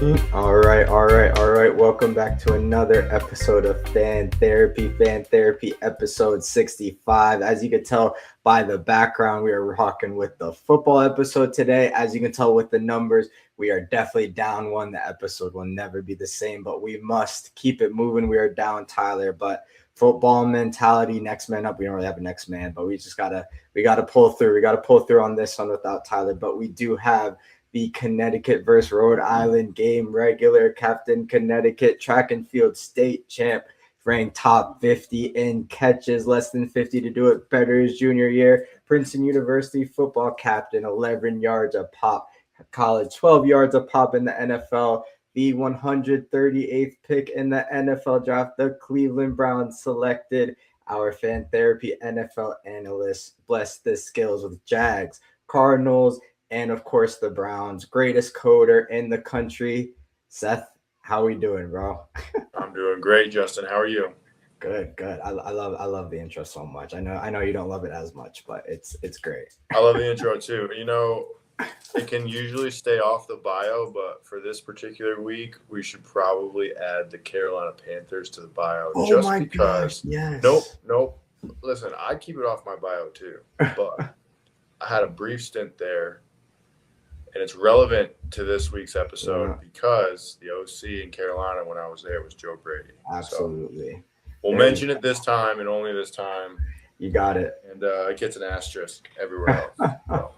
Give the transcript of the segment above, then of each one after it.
All right. Welcome back to another episode of Fan Therapy episode 65. As you can tell by the background, we are rocking with the football episode today. As you can tell with the numbers, we are definitely down one. The episode will never be the same, but we must keep it moving. We are down Tyler, but football mentality, next man up. We don't really have a next man, but we gotta pull through. We gotta pull through on this one without Tyler, but we do have the Connecticut versus Rhode Island game regular, Captain Connecticut, track and field state champ, ranked top 50 in catches, less than 50 to do it better his junior year. Princeton University football captain, 11 yards a pop, college 12 yards a pop in the NFL. The 138th pick in the NFL draft, the Cleveland Browns selected our Fan Therapy NFL analyst. Bless the skills with Jags, Cardinals, and of course the Browns. Greatest coder in the country. Seth, how we doing, bro? I'm doing great, Justin. How are you? Good. I love the intro so much. I know you don't love it as much, but it's great. I love the intro too. It can usually stay off the bio, but for this particular week, we should probably add the Carolina Panthers to the bio Oh my gosh, yes. Nope. Listen, I keep it off my bio too, but I had a brief stint there, and it's relevant to this week's episode because the OC in Carolina when I was there was Joe Brady. Absolutely. So we'll mention it this time and only this time. You got it. And it gets an asterisk everywhere else. So.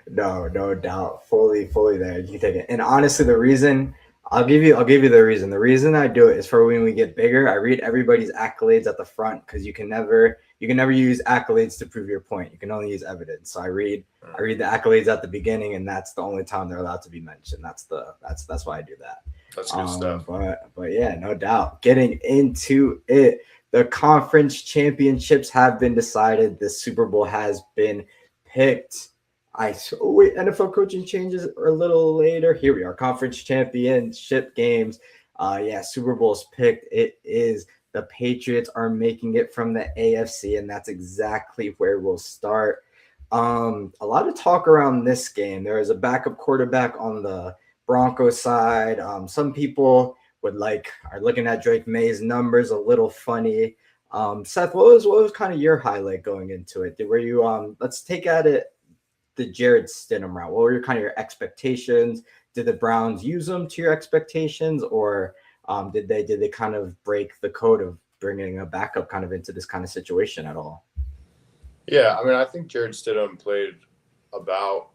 No doubt. Fully there. You can take it. And honestly, the reason I'll give you the reason. The reason I do it is for when we get bigger. I read everybody's accolades at the front because you can never use accolades to prove your point. You can only use evidence. So I read the accolades at the beginning, and that's the only time they're allowed to be mentioned. That's why I do that. That's good stuff. But yeah, no doubt. Getting into it, the conference championships have been decided. The Super Bowl has been picked. NFL coaching changes are a little later. Here we are, conference championship games. Super Bowl's picked. It is the Patriots are making it from the AFC, and that's exactly where we'll start. A lot of talk around this game. There is a backup quarterback on the Broncos side. Some people are looking at Drake May's numbers a little funny. Seth, what was kind of your highlight going into it? Were you let's take at it the Jared Stidham route? What were your expectations? Did the Browns use them to your expectations, or did they kind of break the code of bringing a backup kind of into this kind of situation at all? Yeah, I mean, I think Jared Stidham played about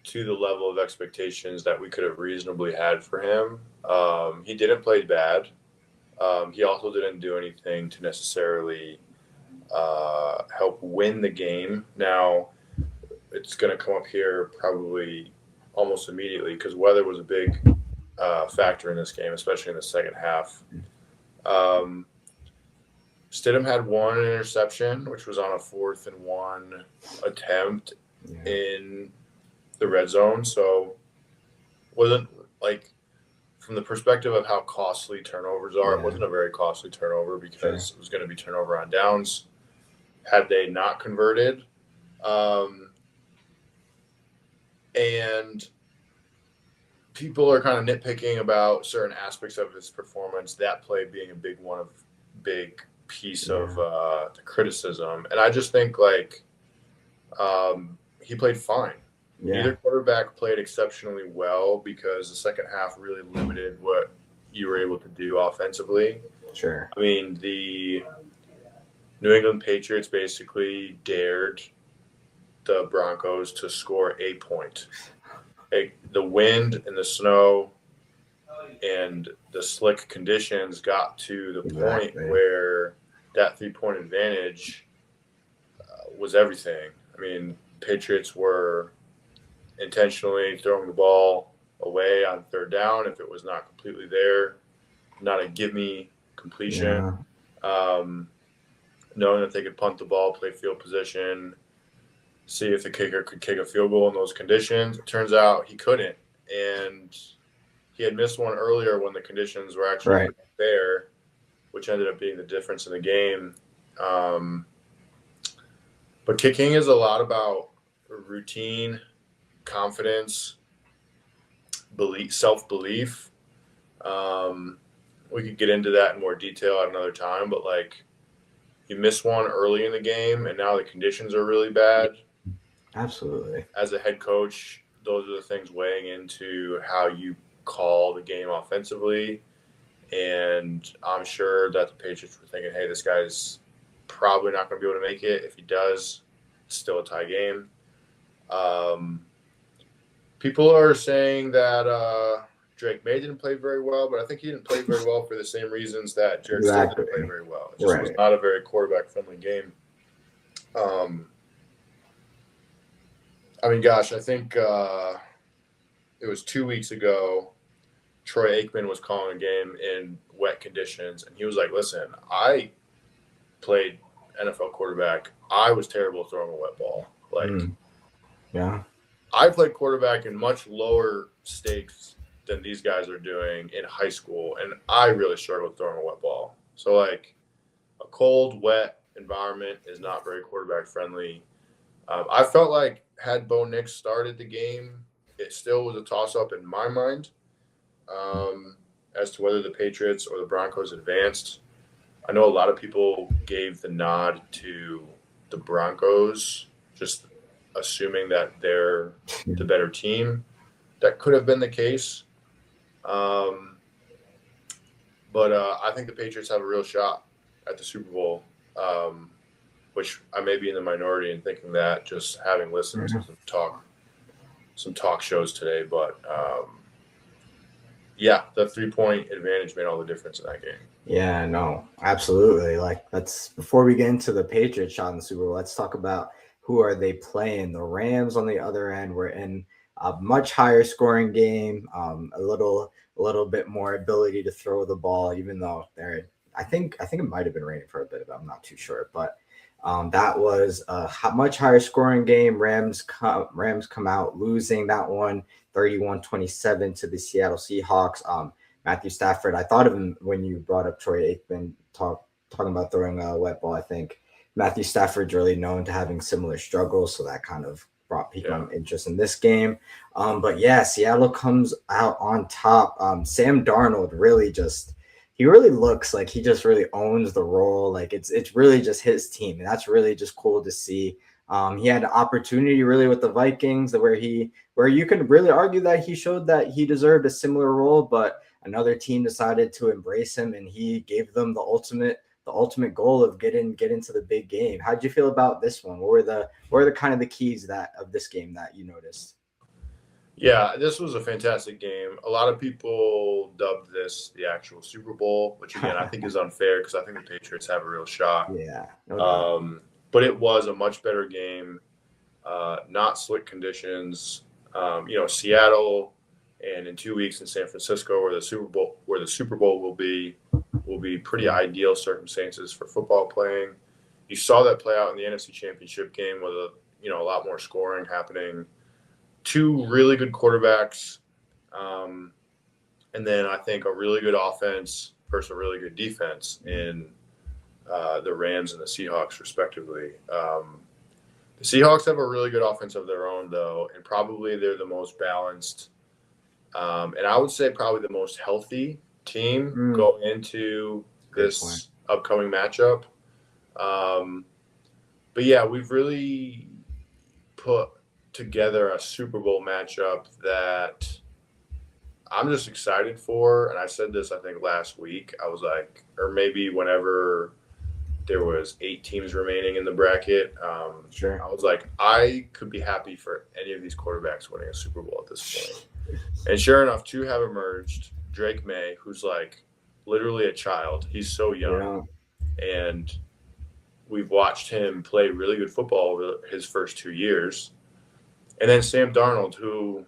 to the level of expectations that we could have reasonably had for him. He didn't play bad. He also didn't do anything to necessarily help win the game. Now, it's going to come up here probably almost immediately because weather was a big factor in this game, especially in the second half. Stidham had one interception, which was on a 4th and 1 attempt in the red zone. So wasn't from the perspective of how costly turnovers are, it wasn't a very costly turnover because it was going to be turnover on downs. Had they not converted, and people are kind of nitpicking about certain aspects of his performance, that play being a big piece of the criticism. And I just think he played fine. Yeah. Neither quarterback played exceptionally well because the second half really limited what you were able to do offensively. Sure. I mean, the New England Patriots basically dared the Broncos to score a point. The wind and the snow and the slick conditions got to the point where that 3-point advantage was everything. I mean, Patriots were intentionally throwing the ball away on 3rd down if it was not completely there, not a give-me completion, knowing that they could punt the ball, play field position, see if the kicker could kick a field goal in those conditions. It turns out he couldn't, and he had missed one earlier when the conditions were actually there, which ended up being the difference in the game. But kicking is a lot about routine, confidence, self-belief. We could get into that in more detail at another time, but like you miss one early in the game and now the conditions are really bad. Absolutely. As a head coach, those are the things weighing into how you call the game offensively. And I'm sure that the Patriots were thinking, hey, this guy's probably not going to be able to make it. If he does, it's still a tie game. People are saying that Drake May didn't play very well, but I think he didn't play very well for the same reasons that Jared Stidham didn't play very well. It just was not a very quarterback-friendly game. I mean, gosh, I think it was 2 weeks ago. Troy Aikman was calling a game in wet conditions, and he was like, listen, I played NFL quarterback. I was terrible throwing a wet ball. Like, yeah, I played quarterback in much lower stakes than these guys are doing in high school, and I really struggled throwing a wet ball. So, like, a cold, wet environment is not very quarterback friendly. I felt like had Bo Nix started the game, it still was a toss-up in my mind as to whether the Patriots or the Broncos advanced. I know a lot of people gave the nod to the Broncos, just assuming that they're the better team. That could have been the case. But I think the Patriots have a real shot at the Super Bowl, which I may be in the minority in thinking that, just having listened to some talk shows today. But yeah, the 3-point advantage made all the difference in that game. Yeah, no, absolutely. Like, let's before we get into the Patriots shot in the Super Bowl, let's talk about who are they playing. The Rams on the other end were in a much higher scoring game, a little bit more ability to throw the ball, even though I think it might have been raining for a bit, but I'm not too sure. But that was a much higher scoring game. Rams come out losing that one 31-27 to the Seattle Seahawks. Matthew Stafford, I thought of him when you brought up Troy Aikman talking about throwing a wet ball. I think Matthew Stafford's really known to having similar struggles, so that kind of piqued my interest in this game. But yeah, Seattle comes out on top. Sam Darnold really looks like he just really owns the role. Like it's really just his team, and that's really just cool to see. He had an opportunity really with the Vikings where you could really argue that he showed that he deserved a similar role, but another team decided to embrace him, and he gave them the ultimate goal of get into the big game. How did you feel about this one? What were the kind of the keys of this game that you noticed? Yeah, this was a fantastic game. A lot of people dubbed this the actual Super Bowl, which again I think is unfair because I think the Patriots have a real shot. Yeah, but it was a much better game. Not slick conditions. Seattle, and in 2 weeks in San Francisco, where the Super Bowl will be pretty ideal circumstances for football playing. You saw that play out in the NFC Championship game with a lot more scoring happening. Two really good quarterbacks, and then I think a really good offense versus a really good defense in the Rams and the Seahawks, respectively. The Seahawks have a really good offense of their own, though, and probably they're the most balanced, and I would say probably the most healthy team going into this upcoming matchup. But yeah, we've really put together a Super Bowl matchup that I'm just excited for. And I said this, I think, last week. I was like, or maybe whenever there was 8 teams remaining in the bracket. Sure. I was like, I could be happy for any of these quarterbacks winning a Super Bowl at this point. And sure enough, 2 have emerged. Drake May, who's like literally a child. He's so young. Yeah. And we've watched him play really good football over his first 2 years. And then Sam Darnold, who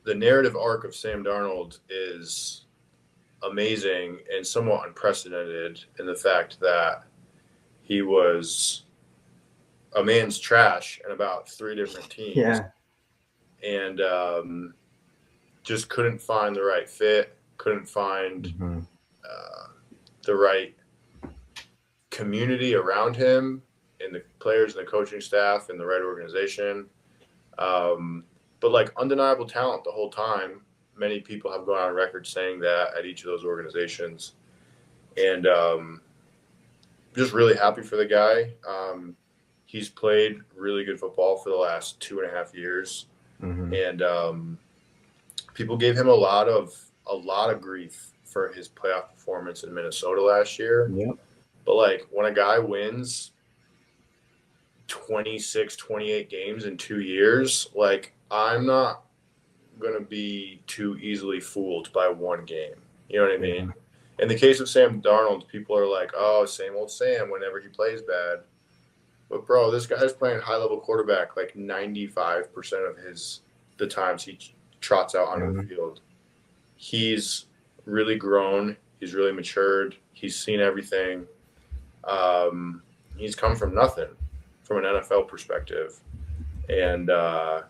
the narrative arc of Sam Darnold is amazing and somewhat unprecedented in the fact that he was a man's trash in about 3 different teams. Yeah. And just couldn't find the right fit, couldn't find the right community around him and the players and the coaching staff and the right organization. But like undeniable talent the whole time, many people have gone on record saying that at each of those organizations. And just really happy for the guy. He's played really good football for the last 2.5 years. Mm-hmm. And people gave him a lot of grief for his playoff performance in Minnesota last year. Yep. But like when a guy wins 26, 28 games in 2 years, like I'm not going to be too easily fooled by one game. You know what I mean? In the case of Sam Darnold, people are like, oh, same old Sam whenever he plays bad. But, bro, this guy's playing high-level quarterback like 95% of the times he trots out onto the field. He's really grown. He's really matured. He's seen everything. He's come from nothing from an NFL perspective. And I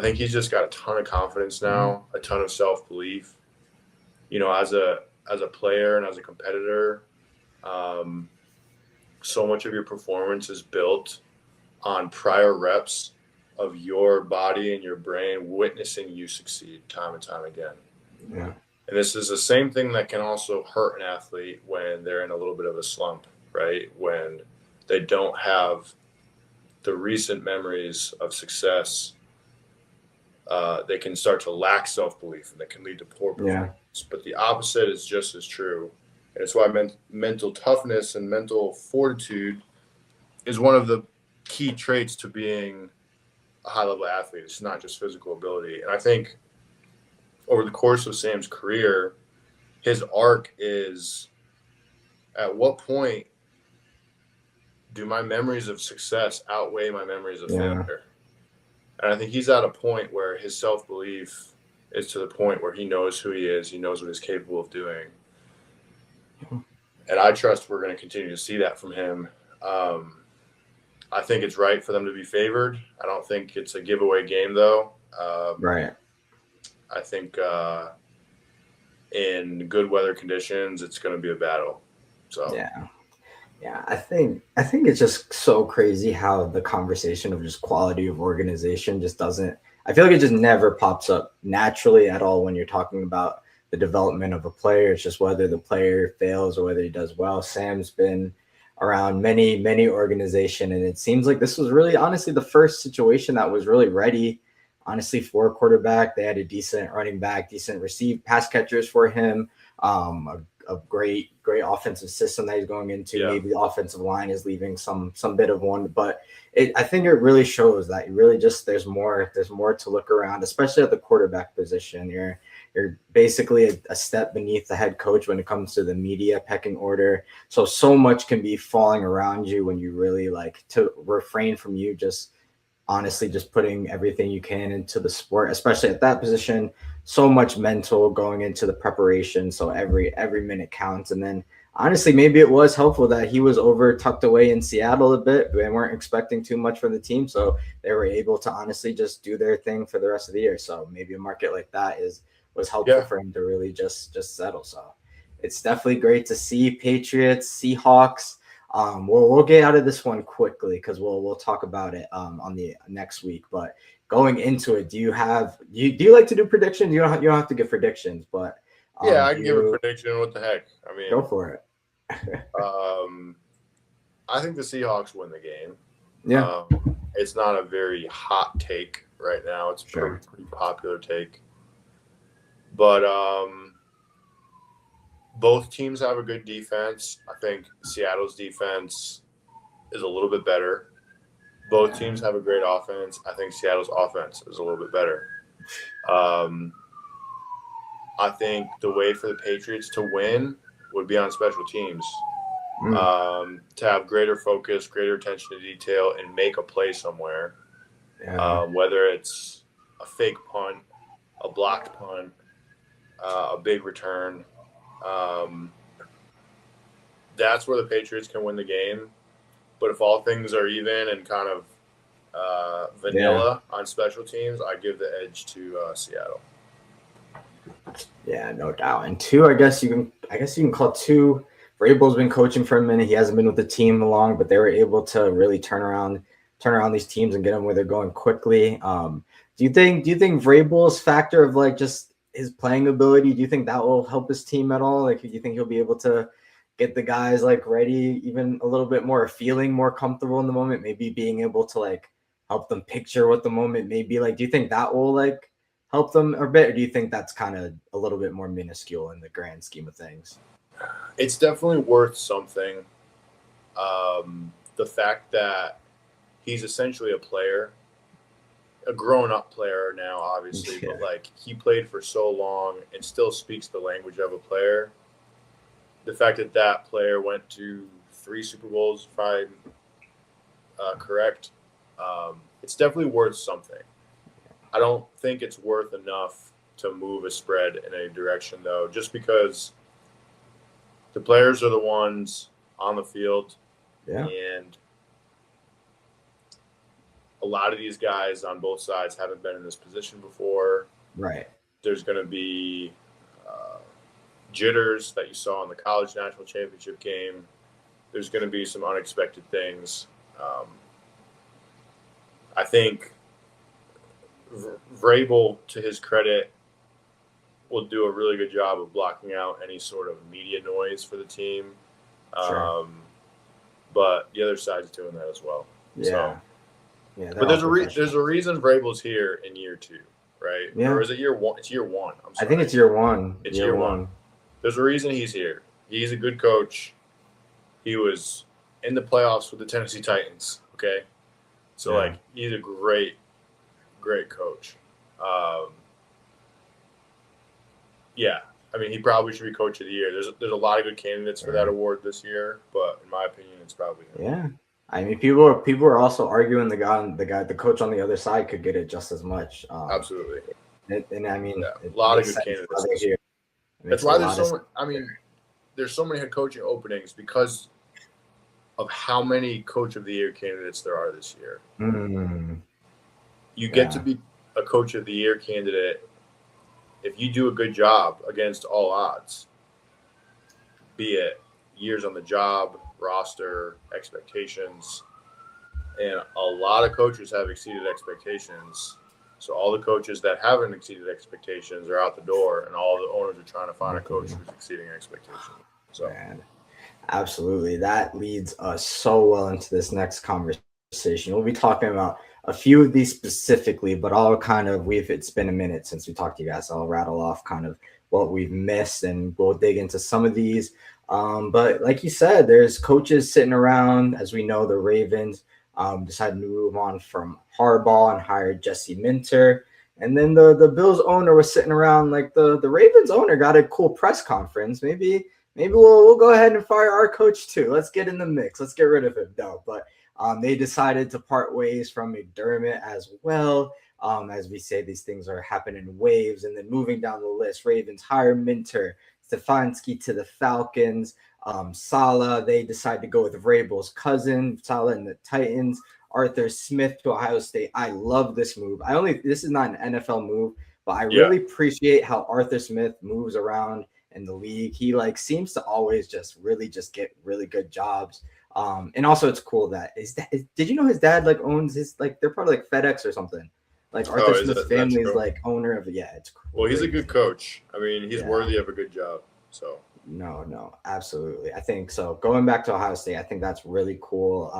think he's just got a ton of confidence now, a ton of self-belief. You know, as a player and as a competitor, so much of your performance is built on prior reps of your body and your brain witnessing you succeed time and time again. Yeah. And this is the same thing that can also hurt an athlete when they're in a little bit of a slump, right? When they don't have the recent memories of success, they can start to lack self-belief, and that can lead to poor performance. Yeah. But the opposite is just as true. And it's why mental toughness and mental fortitude is one of the key traits to being a high-level athlete. It's not just physical ability. And I think over the course of Sam's career, his arc is, at what point do my memories of success outweigh my memories of failure? And I think he's at a point where his self-belief is to the point where he knows who he is. He knows what he's capable of doing. And I trust we're going to continue to see that from him. I think it's right for them to be favored. I don't think it's a giveaway game, though. Right. I think in good weather conditions, it's going to be a battle. So yeah, I think it's just so crazy how the conversation of just quality of organization just doesn't. I feel like it just never pops up naturally at all when you're talking about the development of a player. It's just whether the player fails or whether he does well. Sam's been around many organizations, and it seems like this was really honestly the first situation that was really ready, honestly, for a quarterback. They had a decent running back, decent pass catchers for him, a great offensive system that he's going into. Yeah. Maybe the offensive line is leaving some bit of one, but I think it really shows that you really just there's more to look around, especially at the quarterback position. You're basically a step beneath the head coach when it comes to the media pecking order. So much can be falling around you when you really like to refrain from you just honestly just putting everything you can into the sport, especially at that position. So much mental going into the preparation. So every minute counts. And then honestly, maybe it was helpful that he was tucked away in Seattle a bit. They weren't expecting too much from the team. So they were able to honestly just do their thing for the rest of the year. So maybe a market like that was helpful for him to really just settle. So it's definitely great to see. Patriots, Seahawks. We'll get out of this one quickly because we'll talk about it on the next week. But going into it, do you like to do predictions? You don't have to give predictions, but I can give a prediction. What the heck? I mean, go for it. I think the Seahawks win the game. Yeah, it's not a very hot take right now. It's a pretty popular take. But both teams have a good defense. I think Seattle's defense is a little bit better. Both teams have a great offense. I think Seattle's offense is a little bit better. I think the way for the Patriots to win would be on special teams. To have greater focus, greater attention to detail, and make a play somewhere. Whether it's a fake punt, a blocked punt, a big return. That's where the Patriots can win the game. But if all things are even and kind of vanilla on special teams, I give the edge to Seattle. Yeah, no doubt. And two, I guess you can call two. Vrabel's been coaching for a minute. He hasn't been with the team long, but they were able to really turn around these teams and get them where they're going quickly. Do you think Vrabel's factor of like just his playing ability? Do you think that will help his team at all? Like, do you think he'll be able to get the guys like ready even a little bit more, feeling more comfortable in the moment, maybe being able to like help them picture what the moment may be like? Do you think that will like help them a bit, or do you think that's kind of a little bit more minuscule in the grand scheme of things? It's definitely worth something. The fact that he's essentially a player, a grown-up player now, obviously, Yeah. but like he played for so long and still speaks the language of a player. The fact that that player went to 3 Super Bowls, if I'm correct, it's definitely worth something. I don't think it's worth enough to move a spread in a direction, though, just because the players are the ones on the field, and a lot of these guys on both sides haven't been in this position before. Right. There's going to be jitters that you saw in the college national championship game. There's going to be some unexpected things. I think Vrabel, to his credit, will do a really good job of blocking out any sort of media noise for the team. Sure. But the other side's doing that as well. Yeah. So, yeah. But there's a reason Vrabel's here in year 2, right? Yeah. Or is it year 1? It's year 1. I'm sorry. I think it's year 1. It's year 1. There's a reason he's here. He's a good coach. He was in the playoffs with the Tennessee Titans. Okay, so like he's a great coach. Yeah, I mean he probably should be coach of the year. There's a lot of good candidates for that award this year, but in my opinion, it's probably him. Yeah. I mean, people are also arguing the coach on the other side could get it just as much. Absolutely. And I mean, a lot of good candidates this year. That's why there's so much. I mean, there's so many head coaching openings because of how many coach of the year candidates there are this year. You get to be a coach of the year candidate if you do a good job against all odds, be it years on the job, roster, expectations. And a lot of coaches have exceeded expectations. So all the coaches that haven't exceeded expectations are out the door, and all the owners are trying to find a coach who's exceeding expectations. So, absolutely, that leads us so well into this next conversation. We'll be talking about a few of these specifically, but it's been a minute since we talked to you guys. So I'll rattle off kind of what we've missed, and we'll dig into some of these. But like you said, there's coaches sitting around. As we know, the Ravens decided to move on from Harbaugh and hired Jesse Minter. And then the Bills owner was sitting around like the Ravens owner got a cool press conference. Maybe we'll go ahead and fire our coach too. Let's get in the mix. Let's get rid of him. No, but they decided to part ways from McDermott as well. As we say, these things are happening in waves. And then moving down the list, Ravens hire Minter, Stefanski to the Falcons. Saleh, they decide to go with Vrabel's cousin, Saleh and the Titans. Arthur Smith to Ohio State. I love this move. This is not an NFL move, but I really appreciate how Arthur Smith moves around in the league. He like seems to always just get really good jobs. And also it's cool that did you know his dad like owns his like they're probably like FedEx or something. Like Arthur Smith's family is like owner of it's crazy. Well, he's a good coach. I mean, he's worthy of a good job. So no, absolutely. I think so. Going back to Ohio State, I think that's really cool.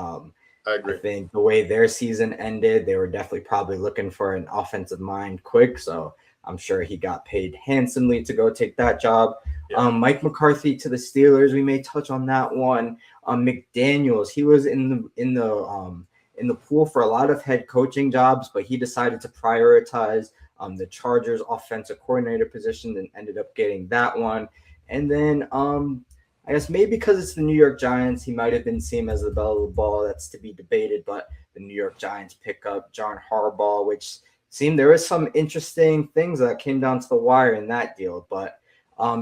I agree. I think the way their season ended, they were definitely probably looking for an offensive mind quick. So I'm sure he got paid handsomely to go take that job. Yeah. Mike McCarthy to the Steelers. We may touch on that one. McDaniels, he was in the pool for a lot of head coaching jobs, but he decided to prioritize the Chargers offensive coordinator position and ended up getting that one. And then I guess maybe because it's the New York Giants, he might have been seen as the belle of the ball. That's to be debated, but the New York Giants pick up John Harbaugh, which seemed there was some interesting things that came down to the wire in that deal. But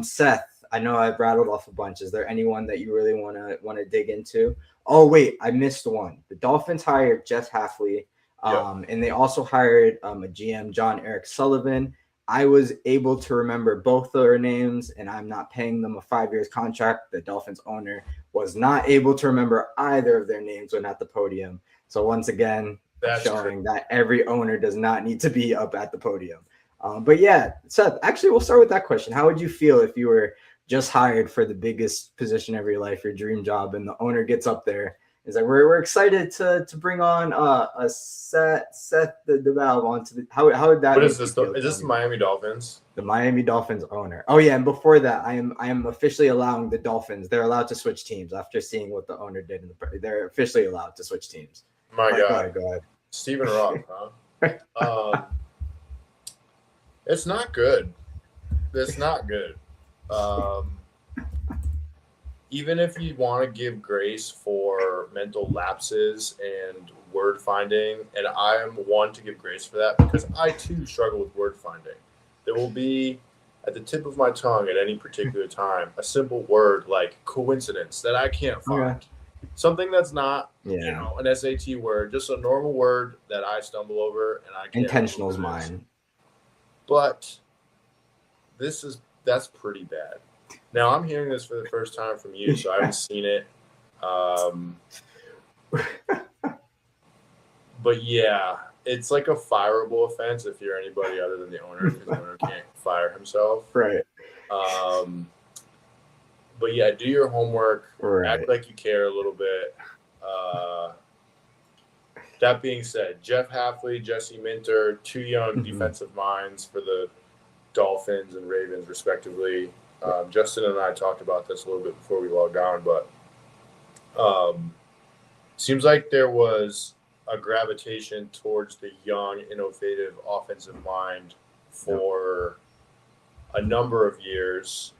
Seth, I know I've rattled off a bunch. Is there anyone that you really want to dig into? Oh, wait, I missed one. The Dolphins hired Jeff Hafley, and they also hired a GM, John Eric Sullivan. I was able to remember both their names, and I'm not paying them a 5-year contract. The Dolphins owner was not able to remember either of their names when at the podium. So once again, that's showing that every owner does not need to be up at the podium. But yeah, Seth, actually, we'll start with that question. How would you feel if you were just hired for the biggest position of your life, your dream job, and the owner gets up there? Is like we're excited to bring on a Seth the valve onto the how would that What is make you this? feel? Is this Tell the me. Miami Dolphins? The Miami Dolphins owner. Oh yeah, and before that, I am officially allowing the Dolphins. They're allowed to switch teams after seeing what the owner did in they're officially allowed to switch teams. My But God, go ahead. Stephen Roth, huh? It's not good. It's not good. Um, even if you want to give grace for mental lapses and word finding, and I am one to give grace for that because I too struggle with word finding. There will be at the tip of my tongue at any particular time a simple word like coincidence that I can't find. Okay. Something that's not, Yeah. an SAT word, just a normal word that I stumble over and I can't remember Intentional's what it is. mine. But that's pretty bad. Now I'm hearing this for the first time from you, so I haven't seen it. But yeah, it's like a fireable offense if you're anybody other than the owner, because the owner can't fire himself. Right. But yeah, do your homework. Right. Act like you care a little bit. That being said, Jeff Hafley, Jesse Minter, two young defensive minds for the Dolphins and Ravens, respectively. Justin and I talked about this a little bit before we logged on, but seems like there was a gravitation towards the young, innovative offensive mind for a number of years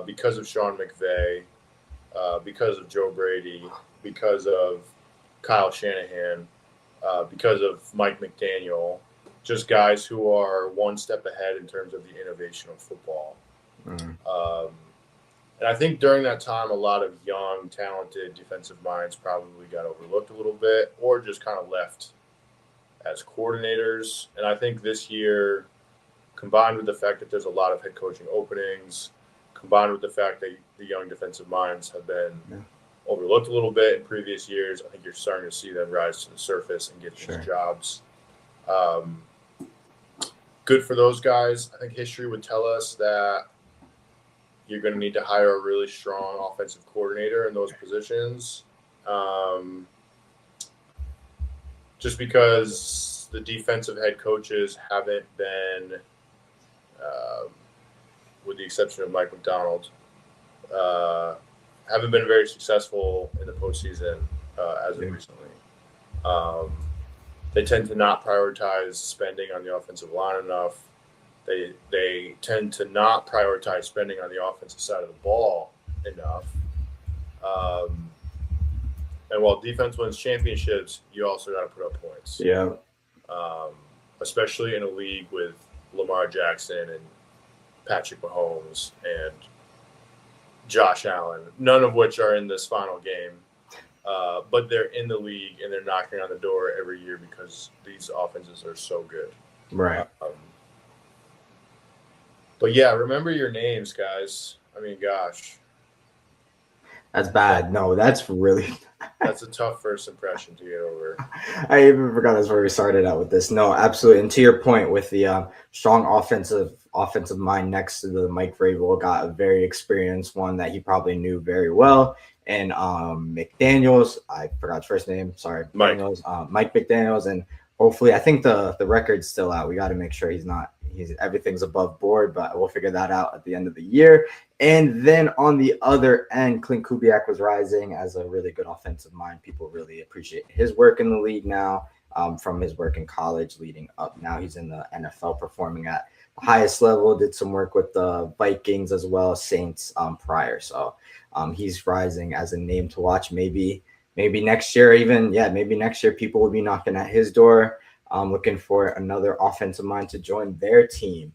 because of Sean McVay, because of Joe Brady, because of Kyle Shanahan, because of Mike McDaniel, just guys who are one step ahead in terms of the innovation of football. And I think during that time, a lot of young, talented defensive minds probably got overlooked a little bit or just kind of left as coordinators. And I think this year, combined with the fact that there's a lot of head coaching openings, combined with the fact that the young defensive minds have been overlooked a little bit in previous years, I think you're starting to see them rise to the surface and get these jobs. Good for those guys. I think history would tell us that you're going to need to hire a really strong offensive coordinator in those positions. Just because the defensive head coaches haven't been, with the exception of Mike McDonald, haven't been very successful in the postseason as of recently. They tend to not prioritize spending on the offensive line enough. They tend to not prioritize spending on the offensive side of the ball enough. And while defense wins championships, you also got to put up points. Yeah. Especially in a league with Lamar Jackson and Patrick Mahomes and Josh Allen, none of which are in this final game. But they're in the league and they're knocking on the door every year because these offenses are so good. Right. But yeah, remember your names, guys. I mean, gosh. That's bad. No, that's really that's a tough first impression to get over. I even forgot that's where we started out with this. No, absolutely. And to your point, with the strong offensive mind next to the Mike Vrabel, got a very experienced one that he probably knew very well. And McDaniels, I forgot his first name. Sorry, Mike McDaniels, and hopefully, I think the record's still out. We got to make sure everything's above board, but we'll figure that out at the end of the year. And then on the other end, Clint Kubiak was rising as a really good offensive mind. People really appreciate his work in the league now, from his work in college leading up. Now he's in the NFL performing at the highest level, did some work with the Vikings as well as Saints prior. So he's rising as a name to watch. Maybe next year, maybe next year people will be knocking at his door, looking for another offensive mind to join their team.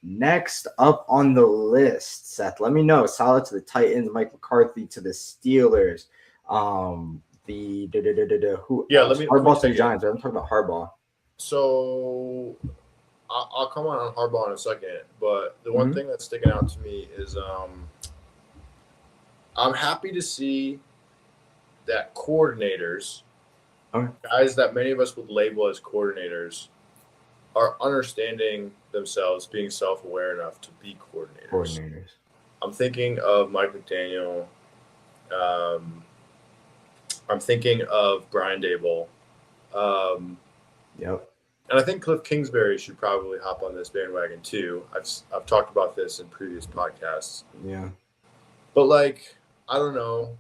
Next up on the list, Seth, let me know. Solid to the Titans, Mike McCarthy to the Steelers. Let me Harbaugh to the Giants. I'm talking about Harbaugh. So I'll come on Harbaugh in a second, but the one thing that's sticking out to me is I'm happy to see that coordinators, guys that many of us would label as coordinators, are understanding themselves, being self-aware enough to be coordinators. I'm thinking of Mike McDaniel. I'm thinking of Brian Dable. Yep. And I think Cliff Kingsbury should probably hop on this bandwagon too. I've talked about this in previous podcasts. Yeah. But like, I don't know.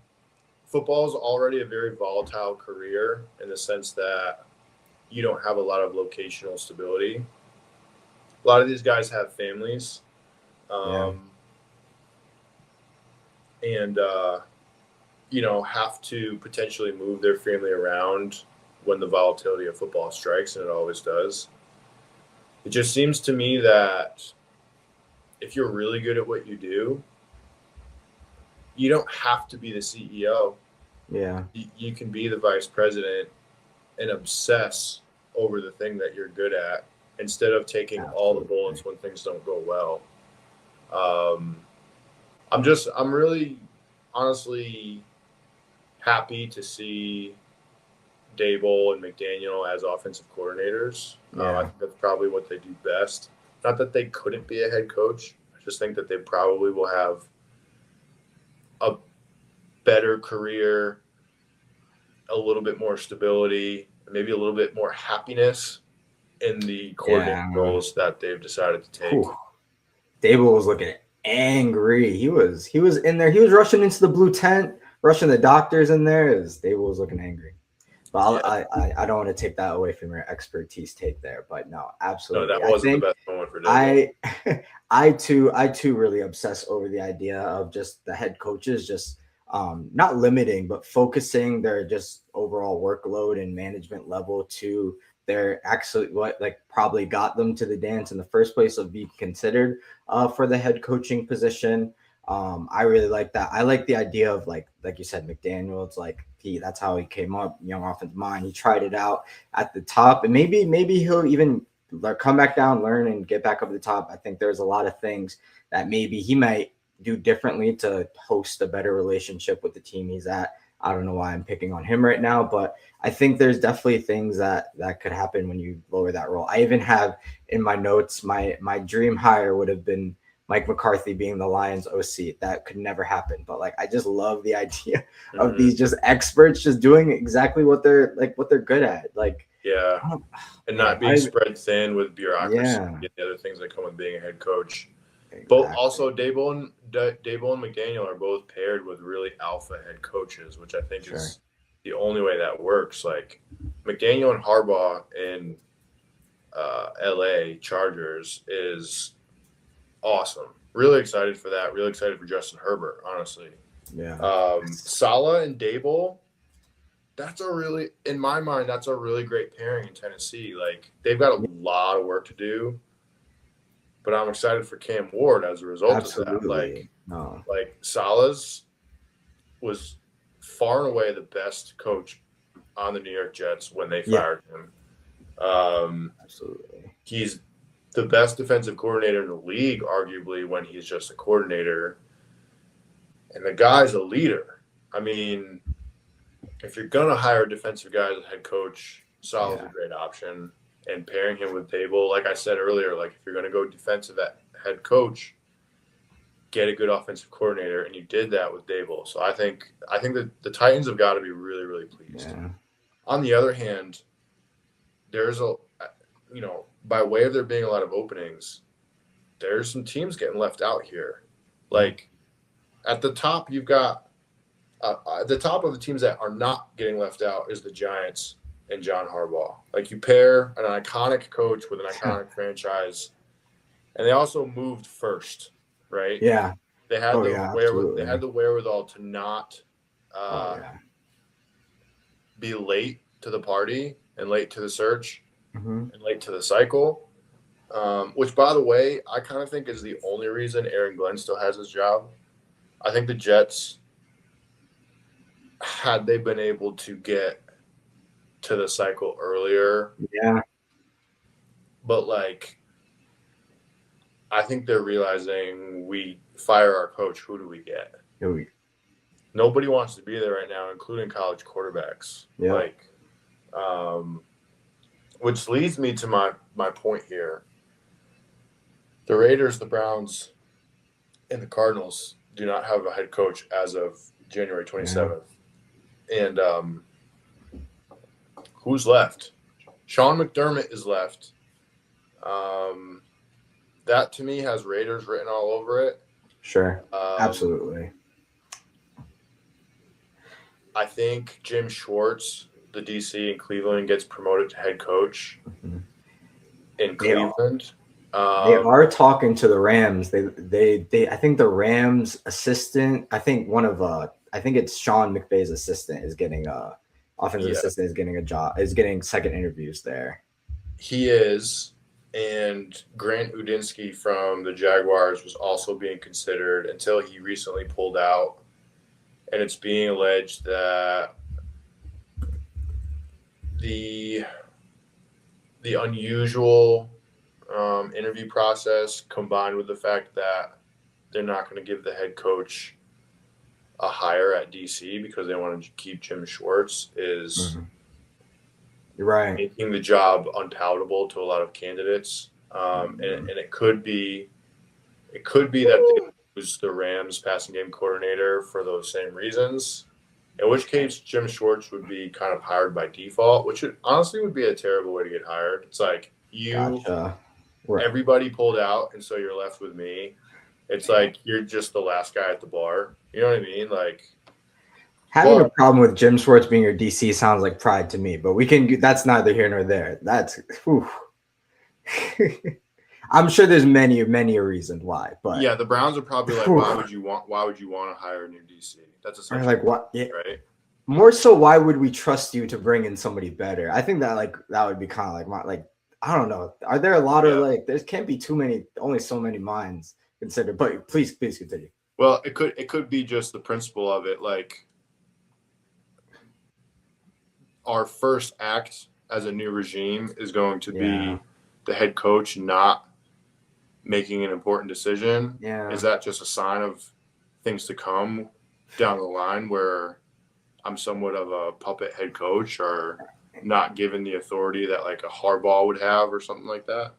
Football is already a very volatile career in the sense that you don't have a lot of locational stability. A lot of these guys have families. And have to potentially move their family around when the volatility of football strikes, and it always does. It just seems to me that if you're really good at what you do, you don't have to be the CEO. Yeah. You can be the vice president and obsess over the thing that you're good at instead of taking all the bullets when things don't go well. I'm really honestly happy to see Dable and McDaniel as offensive coordinators. I think that's probably what they do best. Not that they couldn't be a head coach. I just think that they probably will have a better career, a little bit more stability, maybe a little bit more happiness in the coordinating roles that they've decided to take. Dable was looking angry. He was in there. He was rushing into the blue tent, rushing the doctors in there. Dable was looking angry. But I don't want to take that away from your expertise take there. But no, absolutely. No, that wasn't the best moment for Dable. I too really obsess over the idea of just the head coaches just not limiting, but focusing their just overall workload and management level to their actually what like probably got them to the dance in the first place of being considered for the head coaching position. I really like that. I like the idea of like you said, McDaniel. It's like that's how he came up, young offensive mind. He tried it out at the top, and maybe he'll even come back down, learn, and get back up to the top. I think there's a lot of things that maybe he might do differently to host a better relationship with the team he's at. I don't know why I'm picking on him right now, but I think there's definitely things that could happen when you lower that role. I even have in my notes, my dream hire would have been Mike McCarthy being the Lions OC. That could never happen. But like, I just love the idea of these just experts just doing exactly what they're good at. Like, and not being spread thin with bureaucracy and the other things that come with being a head coach. Exactly. Both also Dable and McDaniel are both paired with really alpha head coaches, which I think is the only way that works. Like McDaniel and Harbaugh in LA Chargers is awesome. Really excited for that. Really excited for Justin Herbert, honestly. Yeah. Saleh and Dable, in my mind, that's a really great pairing in Tennessee. Like they've got a lot of work to do. But I'm excited for Cam Ward as a result of that. Like Saleh's was far and away the best coach on the New York Jets when they fired him. Absolutely. He's the best defensive coordinator in the league, arguably, when he's just a coordinator. And the guy's a leader. I mean, if you're going to hire a defensive guy as a head coach, Saleh's a great option. And pairing him with Dable, like I said earlier, like if you're going to go defensive at head coach, get a good offensive coordinator, and you did that with Dable. So I think that the Titans have got to be really, really pleased. Yeah. On the other hand, there's by way of there being a lot of openings, there's some teams getting left out here. Like at the top, you've got at the top of the teams that are not getting left out is the Giants and John Harbaugh. Like you pair an iconic coach with an iconic franchise, and they also moved first, right? Yeah. They had they had the wherewithal to not be late to the party and late to the search and late to the cycle. Which, by the way, I kind of think is the only reason Aaron Glenn still has his job. I think the Jets, had they been able to get to the cycle earlier. Yeah. But like, I think they're realizing we fire our coach. Who do we get? Nobody wants to be there right now, including college quarterbacks. Yeah. Like, which leads me to my point here. The Raiders, the Browns, and the Cardinals do not have a head coach as of January 27th. Yeah. And who's left? Sean McDermott is left. That to me has Raiders written all over it. Sure. Absolutely. I think Jim Schwartz, the DC in Cleveland, gets promoted to head coach in Cleveland. They are talking to the Rams. They I think the Rams assistant, I think it's Sean McVay's assistant is getting offensive assistant is getting a job, is getting second interviews there. He is, and Grant Udinsky from the Jaguars was also being considered until he recently pulled out. And it's being alleged that the unusual interview process combined with the fact that they're not going to give the head coach a hire at DC because they want to keep Jim Schwartz is making the job unpalatable to a lot of candidates. And it could be that they lose the Rams passing game coordinator for those same reasons, in which case Jim Schwartz would be kind of hired by default, which honestly would be a terrible way to get hired. It's like everybody pulled out, and so you're left with me. It's like you're just the last guy at the bar. You know what I mean? Like having a problem with Jim Schwartz being your DC sounds like pride to me, but that's neither here nor there. That's I'm sure there's many reasons why, but yeah, the Browns are probably like, why would you want to hire a new DC? That's essentially like what, right? More so, why would we trust you to bring in somebody better? I think that would be kind of like I don't know. Are there a lot of there can't be only so many minds considered, but please continue. Well, it could be just the principle of it. Like our first act as a new regime is going to be the head coach not making an important decision. Yeah. Is that just a sign of things to come down the line where I'm somewhat of a puppet head coach or not given the authority that like a Harbaugh would have or something like that?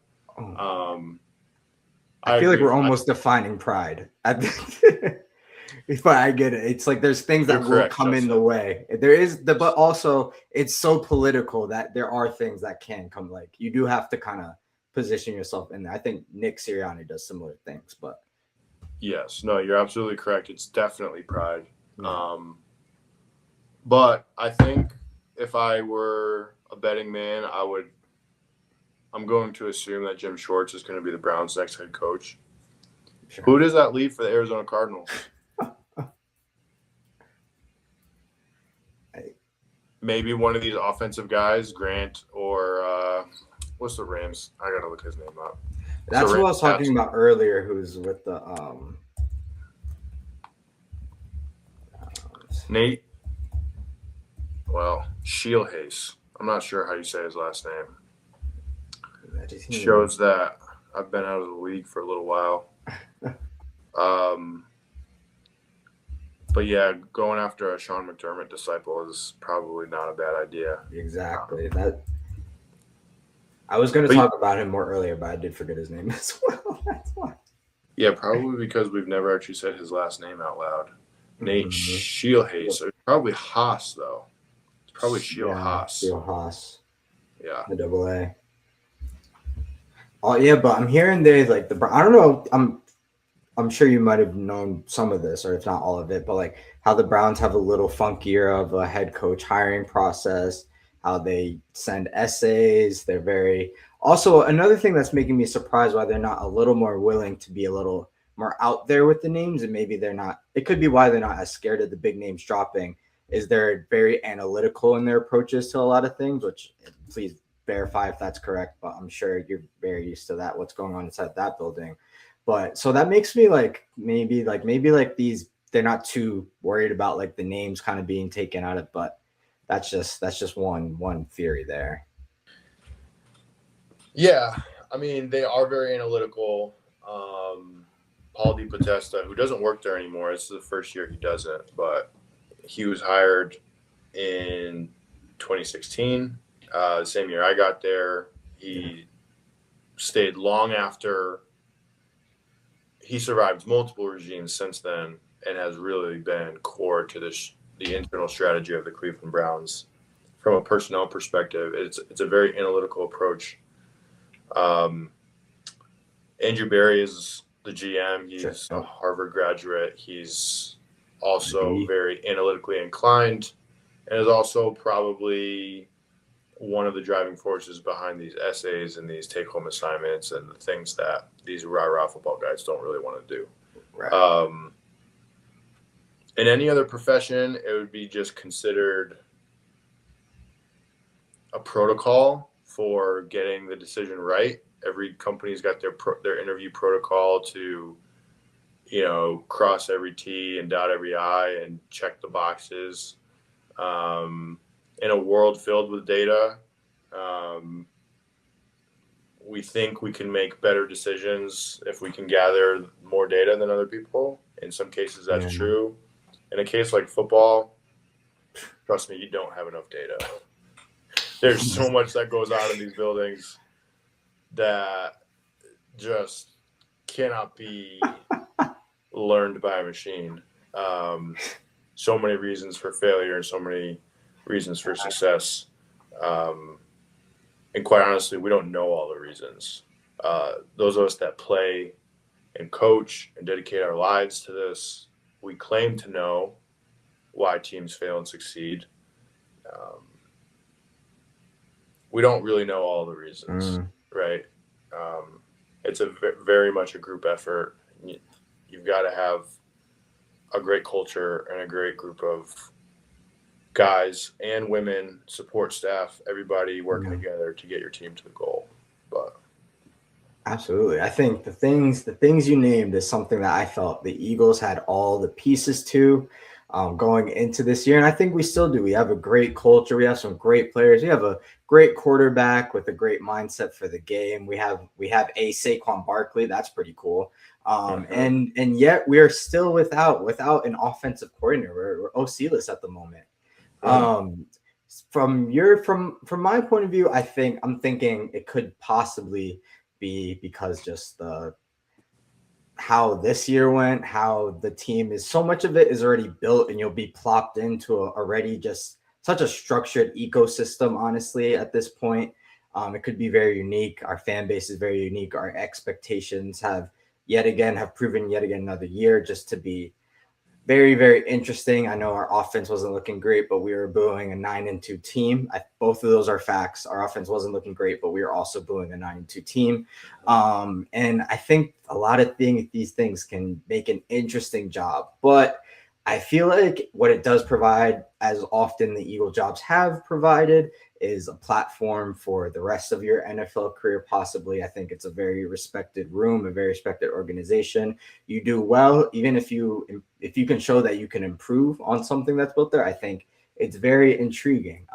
I feel like we're almost defining pride. But I get it. It's like there's things that will come in the way. There is but also it's so political that there are things that can come. Like you do have to kind of position yourself in there. I think Nick Sirianni does similar things, but yes, no, you're absolutely correct. It's definitely pride. But I think if I were a betting man, I'm going to assume that Jim Schwartz is going to be the Browns' next head coach. Sure. Who does that leave for the Arizona Cardinals? Maybe one of these offensive guys, Grant or what's the Rams? I got to look his name up. That's who I was talking about earlier, who's with the Nate. Well, Shielhace. I'm not sure how you say his last name. Shows that I've been out of the league for a little while. But yeah, going after a Sean McDermott disciple is probably not a bad idea. Exactly. I was going to talk about him more earlier, but I did forget his name as well. That's why. Yeah, probably because we've never actually said his last name out loud. Nate Shielhace. It's probably Haas, though. It's probably Haas. Haas. Yeah. The AA. Oh yeah, but I'm hearing there's like I don't know. I'm sure you might have known some of this, or if not all of it, but like how the Browns have a little funkier of a head coach hiring process. How they send essays. They're very also another thing that's making me surprised why they're not a little more willing to be a little more out there with the names, and maybe they're not. It could be why they're not as scared of the big names dropping. Is they're very analytical in their approaches to a lot of things, which please verify if that's correct, but I'm sure you're very used to that, what's going on inside that building. But so that makes me maybe these, they're not too worried about like the names kind of being taken out of, but that's just one theory there. Yeah, I mean, they are very analytical. Paul DiPotesta, who doesn't work there anymore, it's the first year he doesn't, but he was hired in 2016 Same year I got there. He stayed long after. He survived multiple regimes since then and has really been core to the internal strategy of the Cleveland Browns. From a personnel perspective, it's a very analytical approach. Andrew Berry is the GM. He's a Harvard graduate. He's also very analytically inclined and is also probably one of the driving forces behind these essays and these take-home assignments and the things that these rah-rah football guys don't really want to do. Right. In any other profession, it would be just considered a protocol for getting the decision right. Every company's got their interview protocol to, cross every T and dot every I and check the boxes. In a world filled with data, we think we can make better decisions if we can gather more data than other people. In some cases, that's true. In a case like football, trust me, you don't have enough data. There's so much that goes on in these buildings that just cannot be learned by a machine. So many reasons for failure and so many reasons for success. And quite honestly, we don't know all the reasons. Those of us that play and coach and dedicate our lives to this, we claim to know why teams fail and succeed. We don't really know all the reasons, right? It's very much a group effort. You've got to have a great culture and a great group of guys and women, support staff, everybody working together to get your team to the goal. But absolutely, I think the things you named is something that I felt the Eagles had all the pieces to going into this year, and I think we still do. We have a great culture. We have some great players. We have a great quarterback with a great mindset for the game. We have a Saquon Barkley. That's pretty cool. And yet we are still without an offensive coordinator. We're OC-less at the moment. From my point of view, I'm thinking it could possibly be because just how this year went, how the team is, so much of it is already built and you'll be plopped into already just such a structured ecosystem, honestly, at this point. It could be very unique. Our fan base is very unique. Our expectations have proven yet again another year just to be very, very interesting. I know our offense wasn't looking great, but we were booing a 9-2 team. Both of those are facts. Our offense wasn't looking great, but we were also booing a 9-2 team. And I think a lot of these things can make an interesting job. But I feel like what it does provide, as often the Eagle jobs have provided, is a platform for the rest of your NFL career, possibly. I think it's a very respected room, a very respected organization. You do well, even if you can show that you can improve on something that's built there. I think it's very intriguing.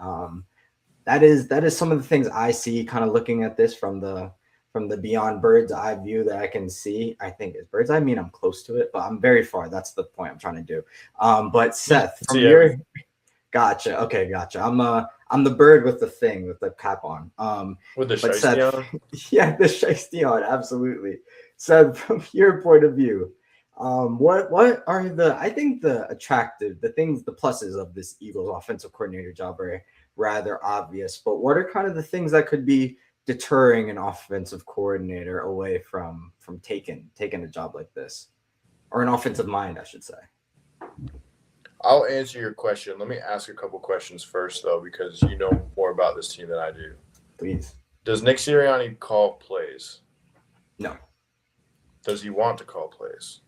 That is some of the things I see kind of looking at this from the beyond bird's eye view that I can see. I think it's bird's eye. I mean, I'm close to it, but I'm very far. That's the point I'm trying to do. But Seth, from your gotcha. Okay, gotcha. I'm the bird with the cap on. With the shiesty on? Yeah, the shiesty on, absolutely. So from your point of view, what are the pluses of this Eagles offensive coordinator job are rather obvious, but what are kind of the things that could be deterring an offensive coordinator away from taking a job like this, or an offensive mind, I should say? I'll answer your question. Let me ask a couple questions first, though, because you know more about this team than I do. Please. Does Nick Sirianni call plays? No. Does he want to call plays?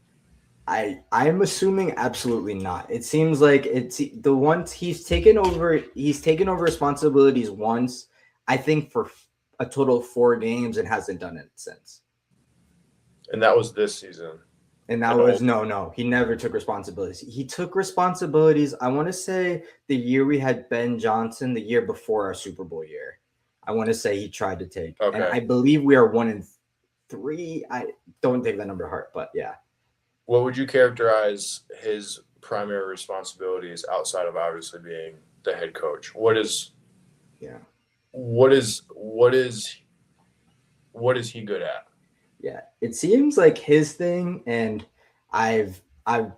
I'm assuming absolutely not. It seems like it's the ones he's taken over responsibilities once, I think, for a total of 4 games, and hasn't done it since. And that was this season. And that was no. He never took responsibilities. He took responsibilities, I want to say, the year we had Ben Johnson, the year before our Super Bowl year. I want to say he tried to take. Okay. And I believe we are 1-3. I don't take that number to heart, but yeah. What would you characterize his primary responsibilities outside of obviously being the head coach? What what is he good at? Yeah, it seems like his thing, and I've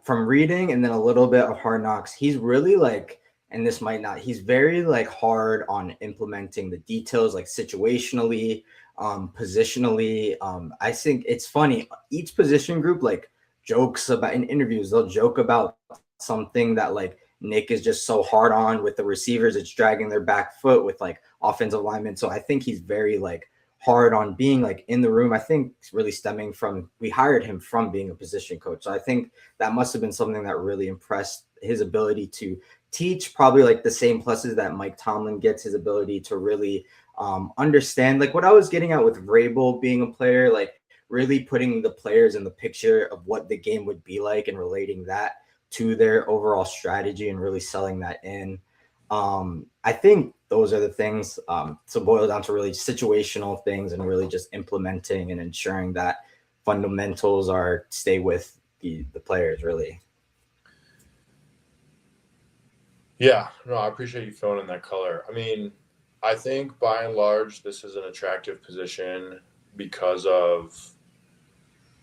from reading and then a little bit of Hard Knocks, he's really like, and this might not, he's very like hard on implementing the details, like situationally, positionally. I think it's funny. Each position group like jokes about in interviews, they'll joke about something that like Nick is just so hard on with the receivers, it's dragging their back foot with like offensive linemen. So I think he's very like hard on being like in the room. I think it's really stemming from we hired him from being a position coach. So I think that must have been something that really impressed his ability to teach, probably like the same pluses that Mike Tomlin gets, his ability to really understand like what I was getting at with Vrabel being a player, like really putting the players in the picture of what the game would be like and relating that to their overall strategy and really selling that in. I think those are the things to boil down to really situational things and really just implementing and ensuring that fundamentals are stay with the players really. Yeah, no, I appreciate you filling in that color. I mean, I think by and large, this is an attractive position because of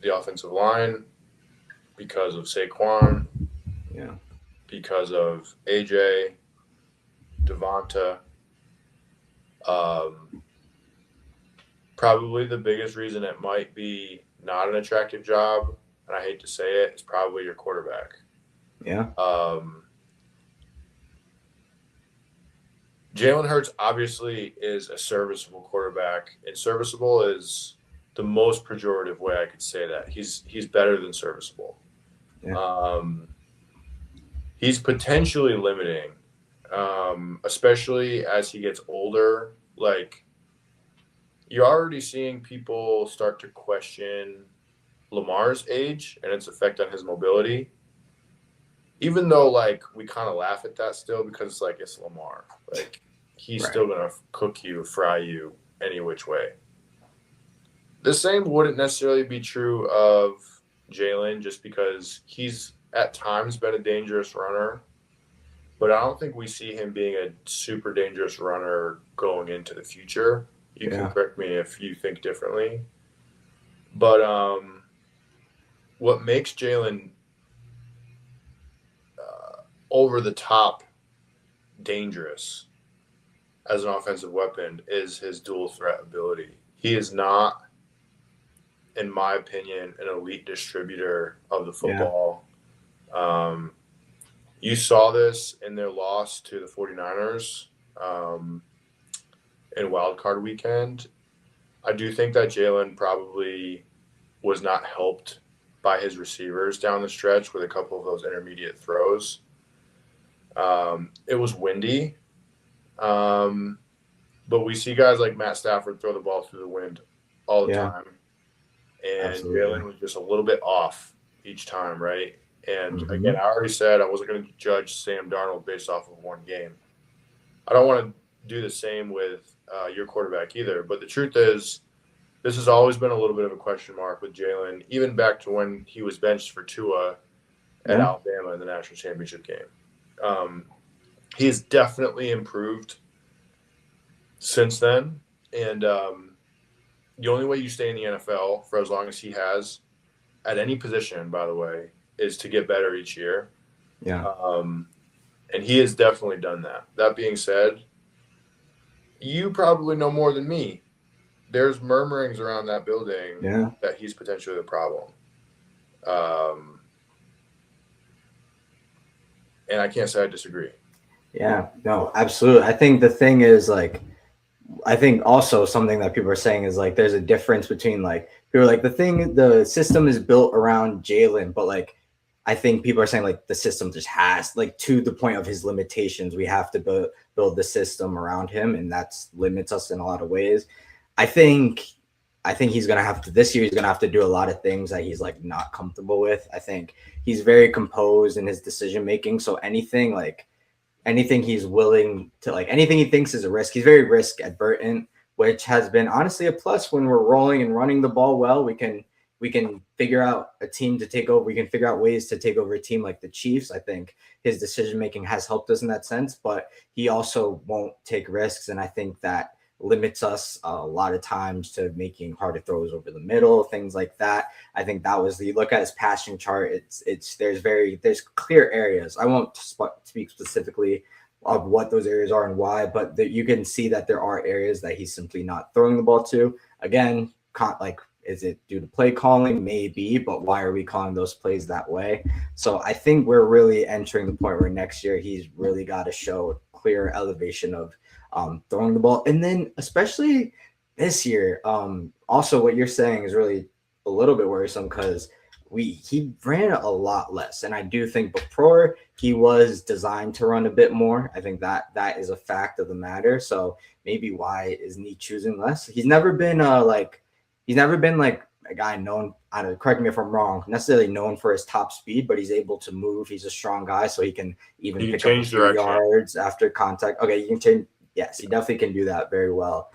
the offensive line, because of Saquon, Yeah. because of AJ, Devonta. Probably the biggest reason it might be not an attractive job, and I hate to say it, is probably your quarterback. Yeah. Jalen Hurts obviously is a serviceable quarterback, and serviceable is the most pejorative way I could say that. He's better than serviceable. Yeah. He's potentially limiting, especially as he gets older. Like, you're already seeing people start to question Lamar's age and its effect on his mobility. Even though, like, we kind of laugh at that still because, like, it's Lamar. Like, he's Right. still going to cook you, fry you any which way. The same wouldn't necessarily be true of Jalen just because he's at times been a dangerous runner, but I don't think we see him being a super dangerous runner going into the future. You can correct me if you think differently. But what makes Jalen over the top dangerous as an offensive weapon is his dual threat ability. He is not, in my opinion, an elite distributor of the football. You saw this in their loss to the 49ers in Wild Card weekend. I do think that Jalen probably was not helped by his receivers down the stretch with a couple of those intermediate throws. It was windy, but we see guys like Matt Stafford throw the ball through the wind all the time. And Jalen was just a little bit off each time, right? And again, I already said I wasn't going to judge Sam Darnold based off of one game. I don't want to do the same with your quarterback either. But the truth is, this has always been a little bit of a question mark with Jalen, even back to when he was benched for Tua at Alabama in the national championship game. He has definitely improved since then. And the only way you stay in the NFL for as long as he has, at any position, by the way, is to get better each year. Yeah. And he has definitely done that. That being said, you probably know more than me. There's murmurings around that building that he's potentially the problem. And I can't say I disagree. Yeah, no, absolutely. I think the thing is like, I think also something that people are saying is like, there's a difference between like, people are like the system is built around Jalen, but like, I think people are saying like the system just has like to the point of his limitations. We have to build the system around him, and that's limits us in a lot of ways. I think he's gonna have to this year. He's gonna have to do a lot of things that he's like not comfortable with. I think he's very composed in his decision making. So anything he's willing to like anything he thinks is a risk. He's very risk advertent, which has been honestly a plus when we're rolling and running the ball well. We can figure out a team to take over. We can figure out ways to take over a team like the Chiefs. I think his decision making has helped us in that sense, but he also won't take risks. And I think that limits us a lot of times to making harder throws over the middle, things like that. I think that was you look at his passing chart. There's clear areas. I won't speak specifically of what those areas are and why, but you can see that there are areas that he's simply not throwing the ball to. Again, like, is it due to play calling? Maybe, but why are we calling those plays that way? So I think we're really entering the point where next year he's really got to show a clear elevation of throwing the ball. And then especially this year, also what you're saying is really a little bit worrisome because he ran a lot less. And I do think before he was designed to run a bit more. I think that is a fact of the matter. So maybe why isn't he choosing less? He's never been like a guy known, I don't know, correct me if I'm wrong, necessarily known for his top speed, but he's able to move. He's a strong guy, so he can even pick up a few yards after contact. Okay, you can change. Yes, he definitely can do that very well.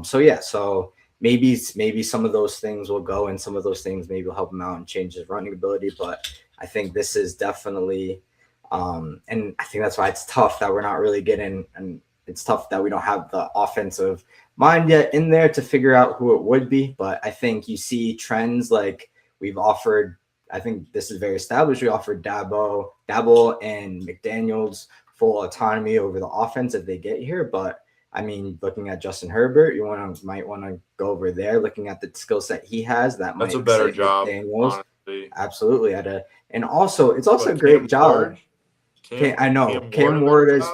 So maybe some of those things will go, and some of those things maybe will help him out and change his running ability. But I think this is definitely, and I think that's why it's tough that we're not really getting, and it's tough that we don't have the offensive mind yet in there to figure out who it would be. But I think you see trends like we've offered. I think this is very established. We offered Dabble and McDaniels full autonomy over the offense if they get here. But I mean, looking at Justin Herbert, might want to go over there. Looking at the skill set he has, that's a better job. Honestly. Absolutely, and also it's also a great job. I know Cam Ward is.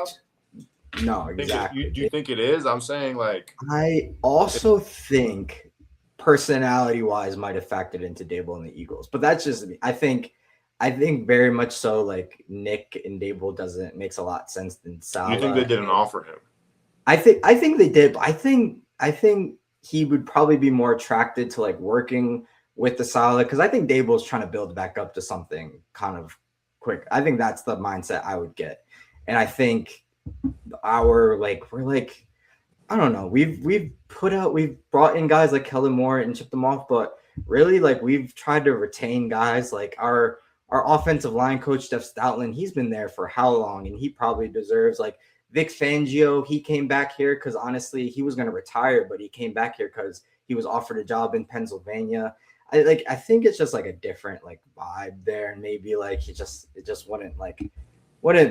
No, exactly. Do you think it is? I'm saying like. I also think personality-wise might have factored into Dable and the Eagles, but that's just me. I think very much so. Like Nick and Dable makes a lot of sense than Salah. You think they didn't offer him? I think they did, but I think he would probably be more attracted to like working with the Salah because I think Dable's trying to build back up to something kind of quick. I think that's the mindset I would get, and I think. We're like, I don't know. We've brought in guys like Kellen Moore and shipped them off, but really like we've tried to retain guys like our offensive line coach Jeff Stoutland. He's been there for how long, and he probably deserves like Vic Fangio. He came back here because honestly he was going to retire, but he came back here because he was offered a job in Pennsylvania. I think it's just like a different like vibe there, and maybe like it just wouldn't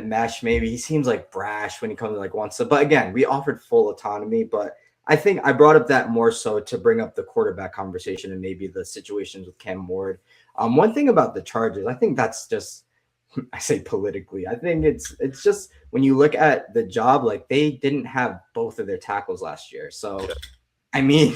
mesh. Maybe he seems like brash when he comes to like wants to, but again, we offered full autonomy. But I think I brought up that more so to bring up the quarterback conversation and maybe the situations with Cam Ward. One thing about the Chargers, I think that's just, I say politically, I think it's just when you look at the job, like they didn't have both of their tackles last year. So, I mean,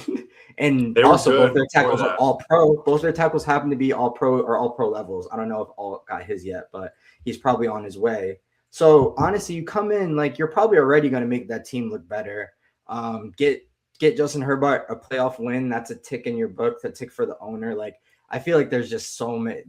and also both their tackles are all pro. Both their tackles happen to be all pro or all pro levels. I don't know if all got his yet, but he's probably on his way. So honestly, you come in like you're probably already going to make that team look better. Get Justin Herbert a playoff win. That's a tick in your book, a tick for the owner. Like I feel like there's just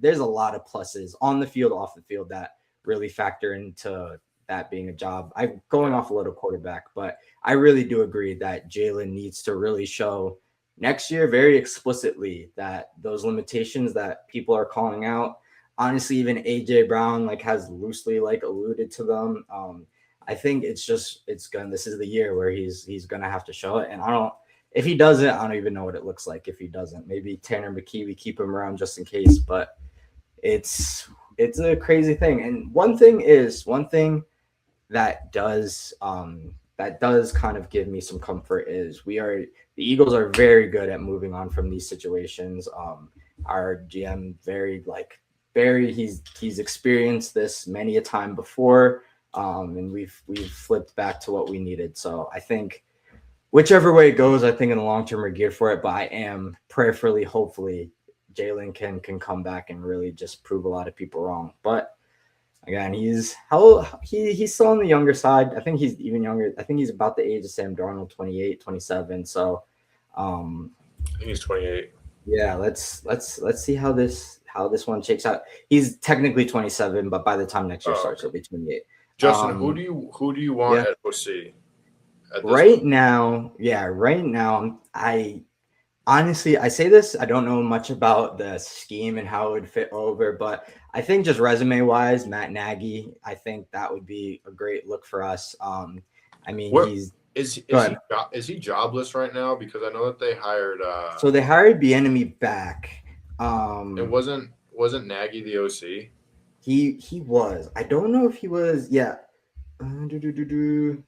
there's a lot of pluses on the field, off the field that really factor into that being a job. I'm going off a little quarterback, but I really do agree that Jalen needs to really show next year very explicitly that those limitations that people are calling out. Honestly, even AJ Brown like has loosely like alluded to them. I think this is the year where he's gonna have to show it. And if he doesn't, I don't even know what it looks like if he doesn't. Maybe Tanner McKee, we keep him around just in case, but it's a crazy thing. And one thing that does kind of give me some comfort is the Eagles are very good at moving on from these situations. Our GM he's experienced this many a time before, and we've flipped back to what we needed. So I think whichever way it goes, I think in the long term we're geared for it. But I am prayerfully, hopefully, Jalen can come back and really just prove a lot of people wrong. But again, he's still on the younger side. I think he's even younger. I think he's about the age of Sam Darnold, 28, 27. So I think he's 28. Yeah, let's see how this one shakes out. He's technically 27, but by the time next year starts, he'll be 28. Justin, who do you want at OC? Right now, I honestly say this. I don't know much about the scheme and how it would fit over, but I think just resume wise, Matt Nagy. I think that would be a great look for us. I mean, Is Go is ahead. he is he jobless right now? Because I know that they hired. So they hired Bieniemy back. It wasn't Nagy the OC. He was. I don't know if he was. Yeah. Do.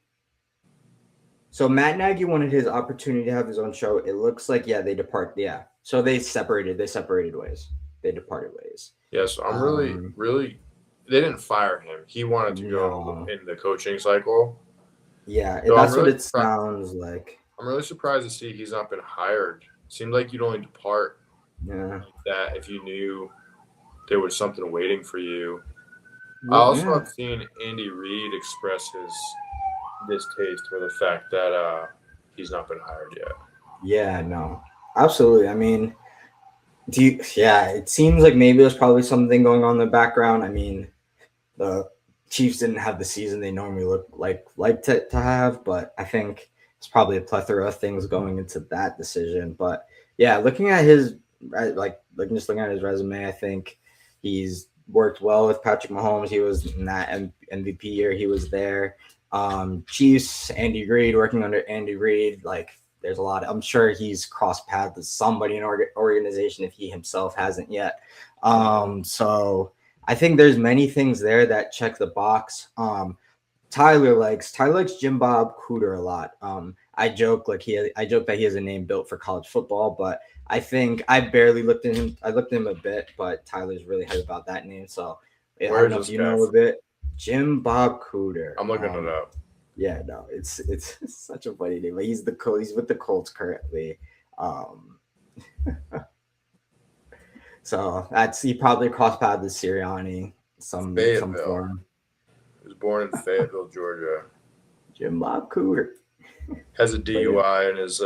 So Matt Nagy wanted his opportunity to have his own show. It looks like they depart. Yeah. So they separated. They separated ways. They departed ways. Yes, I'm really. They didn't fire him. He wanted to go No. in the coaching cycle. Yeah, So that's what it sounds like. I'm really surprised to see he's not been hired. Seemed like you'd only depart Yeah. like that if you knew there was something waiting for you. I also have seen Andy Reid express his distaste for the fact that he's not been hired yet. Yeah, no. Absolutely. I mean, it seems like maybe there's probably something going on in the background. I mean, the Chiefs didn't have the season they normally look like to have, but I think it's probably a plethora of things going into that decision. But yeah, looking at his just looking at his resume, I think he's worked well with Patrick Mahomes. He was in that MVP year. He was there. Chiefs, Andy Reid, working under Andy Reid, like there's a lot. I'm sure he's crossed paths with somebody in organization if he himself hasn't yet. So I think there's many things there that check the box. Tyler likes Jim Bob Cooter a lot. I joke that he has a name built for college football, but I think I barely looked at him. I looked at him a bit, but Tyler's really hyped about that name. So I don't know if you know a bit. Jim Bob Cooter. I'm looking it up. Yeah, no, it's such a funny name. But he's with the Colts currently. So he probably crossed paths with Sirianni some form. He was born in Fayetteville, Georgia. Jim Bob Cooter has a DUI on his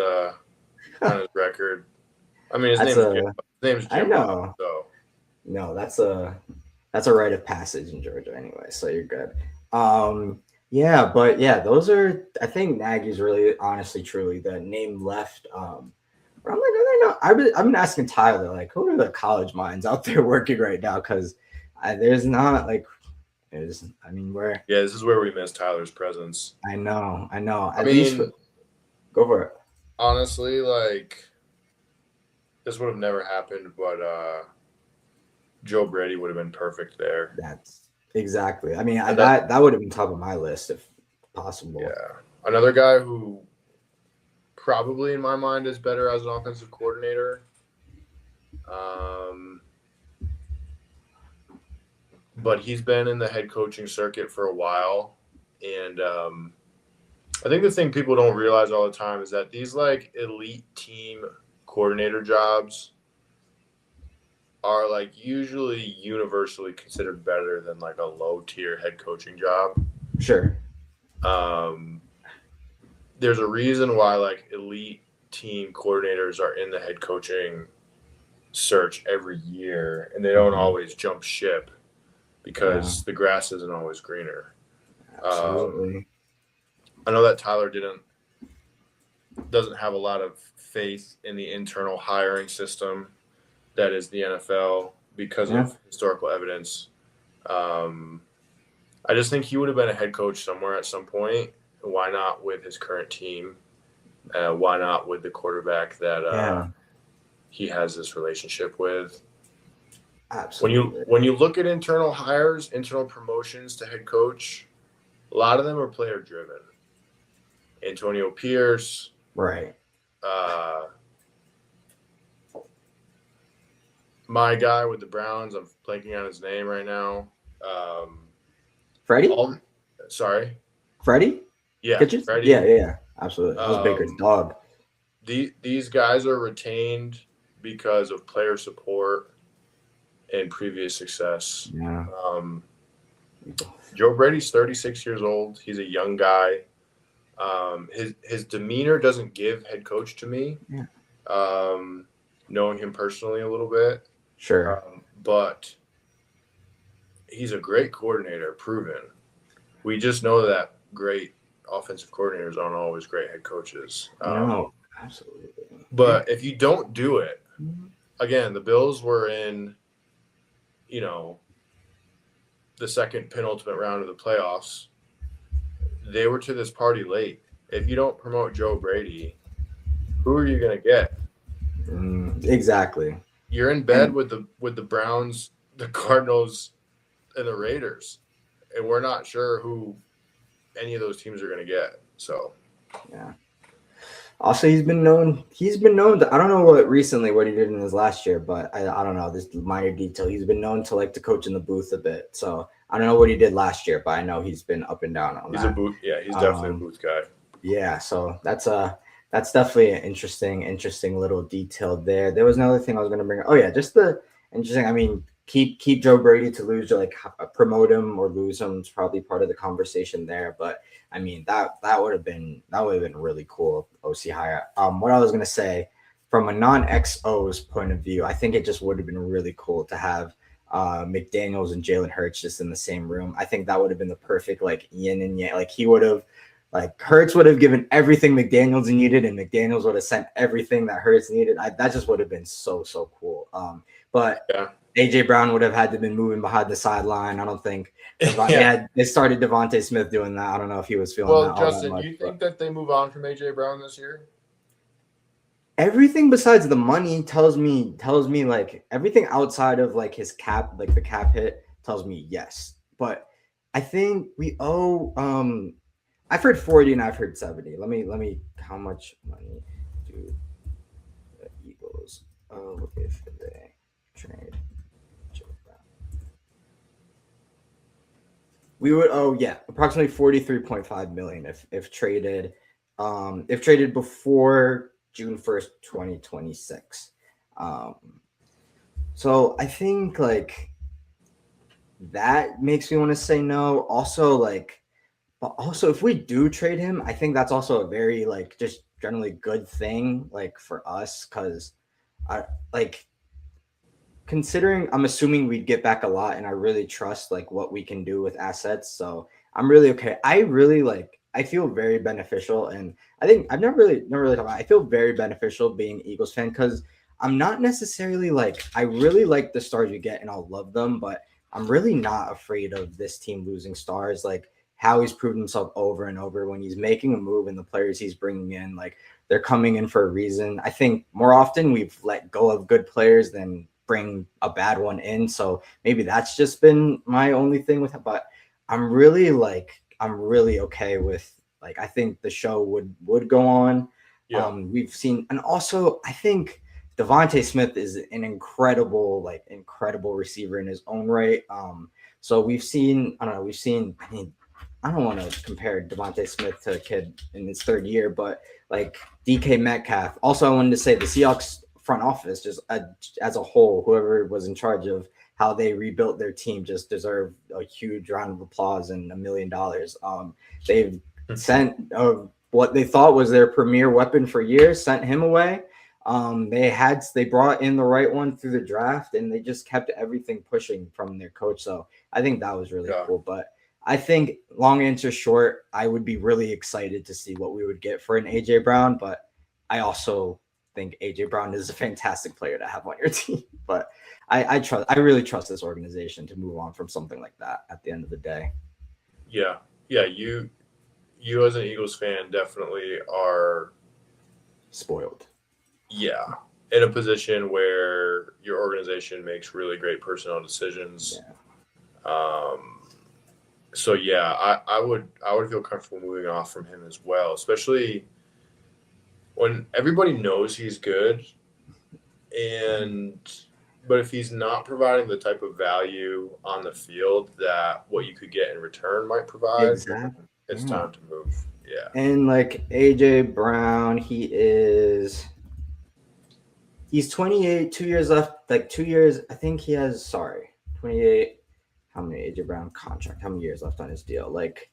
record. I mean, his name's Jim I know. Bob, so. No, that's a rite of passage in Georgia anyway, so you're good. Yeah, but yeah, those are. I think Nagy's really, honestly, truly the name left. But I'm like, I've been asking Tyler, like, who are the college minds out there working right now? Because there's not like, where. Yeah, this is where we miss Tyler's presence. I know. At least go for it. Honestly, like, this would have never happened, but Joe Brady would have been perfect there. That's exactly. I mean, that would have been top of my list if possible. Yeah, another guy who probably in my mind is better as an offensive coordinator. But he's been in the head coaching circuit for a while. And I think the thing people don't realize all the time is that these like elite team coordinator jobs are like usually universally considered better than like a low tier head coaching job. Sure. There's a reason why like elite team coordinators are in the head coaching search every year and they don't always jump ship because the grass isn't always greener. Absolutely. I know that Tyler doesn't have a lot of faith in the internal hiring system that is the NFL because of historical evidence. I just think he would have been a head coach somewhere at some point. Why not with his current team? Why not with the quarterback that he has this relationship with? Absolutely. When you look at internal hires, internal promotions to head coach, a lot of them are player driven. Antonio Pierce, right? My guy with the Browns, I'm blanking on his name right now. Freddie? Sorry? Freddie? Yeah, Kitchens? Freddie. Yeah, absolutely. That was Baker's dog. These guys are retained because of player support and previous success. Yeah. Joe Brady's 36 years old. He's a young guy. His demeanor doesn't give head coach to me. Yeah. Knowing him personally a little bit. Sure. But he's a great coordinator, proven. We just know that great offensive coordinators aren't always great head coaches. No, absolutely. But if you don't do it, again, the Bills were in, the second penultimate round of the playoffs. They were to this party late. if you don't promote Joe Brady, who are you going to get? Exactly. You're in bed with the Browns, the Cardinals, and the Raiders, and we're not sure who any of those teams are going to get. So yeah. Also, he's been known. To, I don't know what he did in his last year, but I don't know this minor detail. He's been known to like to coach in the booth a bit. So I don't know what he did last year, but I know he's been up and down on he's that. a booth. Yeah, he's definitely a booth guy. Yeah, so that's definitely an interesting little detail there. There was another thing I was going to bring up. Oh yeah, just the interesting. I mean, keep Joe Brady to lose or like promote him or lose him is probably part of the conversation there. But I mean that would have been really cool. OC hire. What I was going to say from a non-XO's point of view, I think it just would have been really cool to have McDaniels and Jalen Hurts just in the same room. I think that would have been the perfect like yin and yang. Like he would have. Like Hurts would have given everything McDaniels needed, and McDaniels would have sent everything that Hurts needed. That just would have been so cool. But yeah. AJ Brown would have had to been moving behind the sideline. I don't think they started Devontae Smith doing that. I don't know if he was feeling that. Well, Justin, do you think that they move on from AJ Brown this year? Everything besides the money tells me like everything outside of like his cap, like the cap hit, tells me yes. But I think we owe I've heard 40 and I've heard 70. Let me how much money do the Eagles owe if they trade Joe Brown? We would owe approximately 43.5 million if traded before June 1st, 2026. So I think like that makes me want to say no. Also like but also, if we do trade him, I think that's also a very like just generally good thing like for us because I like considering I'm assuming we'd get back a lot and I really trust like what we can do with assets. So I'm really okay. I feel very beneficial and I think I've never really talked about it. I feel very beneficial being Eagles fan because I'm not necessarily like I really like the stars you get and I'll love them, but I'm really not afraid of this team losing stars. Like how he's proven himself over and over when he's making a move and the players he's bringing in, like they're coming in for a reason. I think more often we've let go of good players than bring a bad one in. So maybe that's just been my only thing with it. But I'm really okay with like I think the show would go on. Yeah. We've seen and also I think Devontae Smith is an incredible receiver in his own right. So we've seen I mean I don't want to compare Devontae Smith to a kid in his third year, but like DK Metcalf. Also, I wanted to say the Seahawks front office, just as a whole, whoever was in charge of how they rebuilt their team, just deserve a huge round of applause and $1 million. They've sent what they thought was their premier weapon for years, sent him away. They brought in the right one through the draft, and they just kept everything pushing from their coach. So I think that was really cool, but. I think long answer short, I would be really excited to see what we would get for an AJ Brown, but I also think AJ Brown is a fantastic player to have on your team. But I really trust this organization to move on from something like that at the end of the day. Yeah. You as an Eagles fan definitely are spoiled. Yeah, in a position where your organization makes really great personnel decisions. Yeah. So yeah, I would feel comfortable moving off from him as well, especially when everybody knows he's good, but if he's not providing the type of value on the field that what you could get in return might provide, exactly. It's time to move. Yeah. And like AJ Brown, he's 28, 2 years left, like 2 years. I think he has 28. How many AJ Brown contract? How many years left on his deal? Like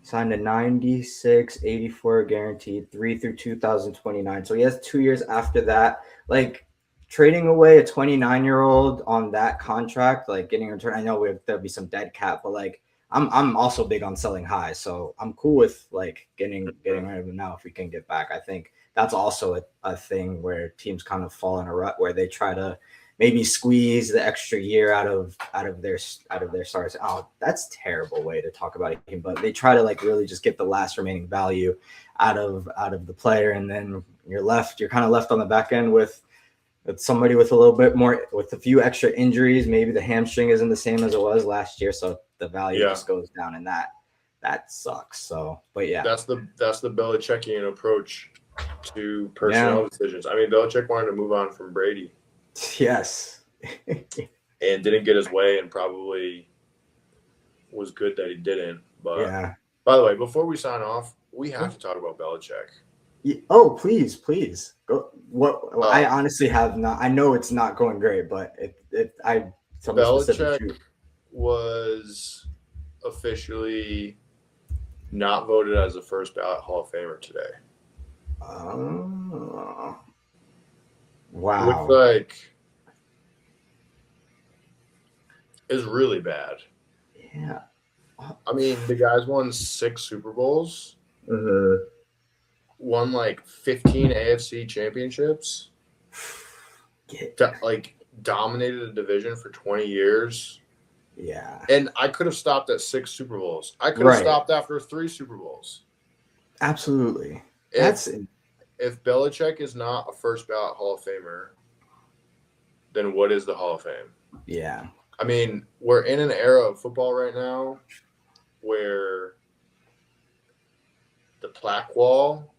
signed a 96, 84 guaranteed, 3 through 2029. So he has 2 years after that. Like trading away a 29-year-old on that contract, like getting a return. I know there'll be some dead cap, but like I'm also big on selling high. So I'm cool with like getting rid of him now if we can get back. I think that's also a thing where teams kind of fall in a rut where they try to maybe squeeze the extra year out of their stars. Oh, that's a terrible way to talk about him. But they try to like really just get the last remaining value out of the player, and then you're kind of left on the back end with somebody with a little bit more, with a few extra injuries. Maybe the hamstring isn't the same as it was last year, so the value just goes down, and that sucks. So, but yeah, that's the Belichickian approach to personnel decisions. I mean, Belichick wanted to move on from Brady. Yes. And didn't get his way, and probably was good that he didn't. But yeah. By the way, before we sign off, we have to talk about Belichick. Oh, please go. I honestly have not. I know it's not going great, but Belichick was officially not voted as a first ballot Hall of Famer today. Wow. Which is really bad. Yeah. I mean, the guy's won 6 Super Bowls. Won 15 AFC championships. Dominated a division for 20 years. Yeah. And I could have stopped at 6 Super Bowls. I could have stopped after 3 Super Bowls. Absolutely. If Belichick is not a first ballot Hall of Famer, then what is the Hall of Fame? Yeah. I mean, we're in an era of football right now where the plaque wall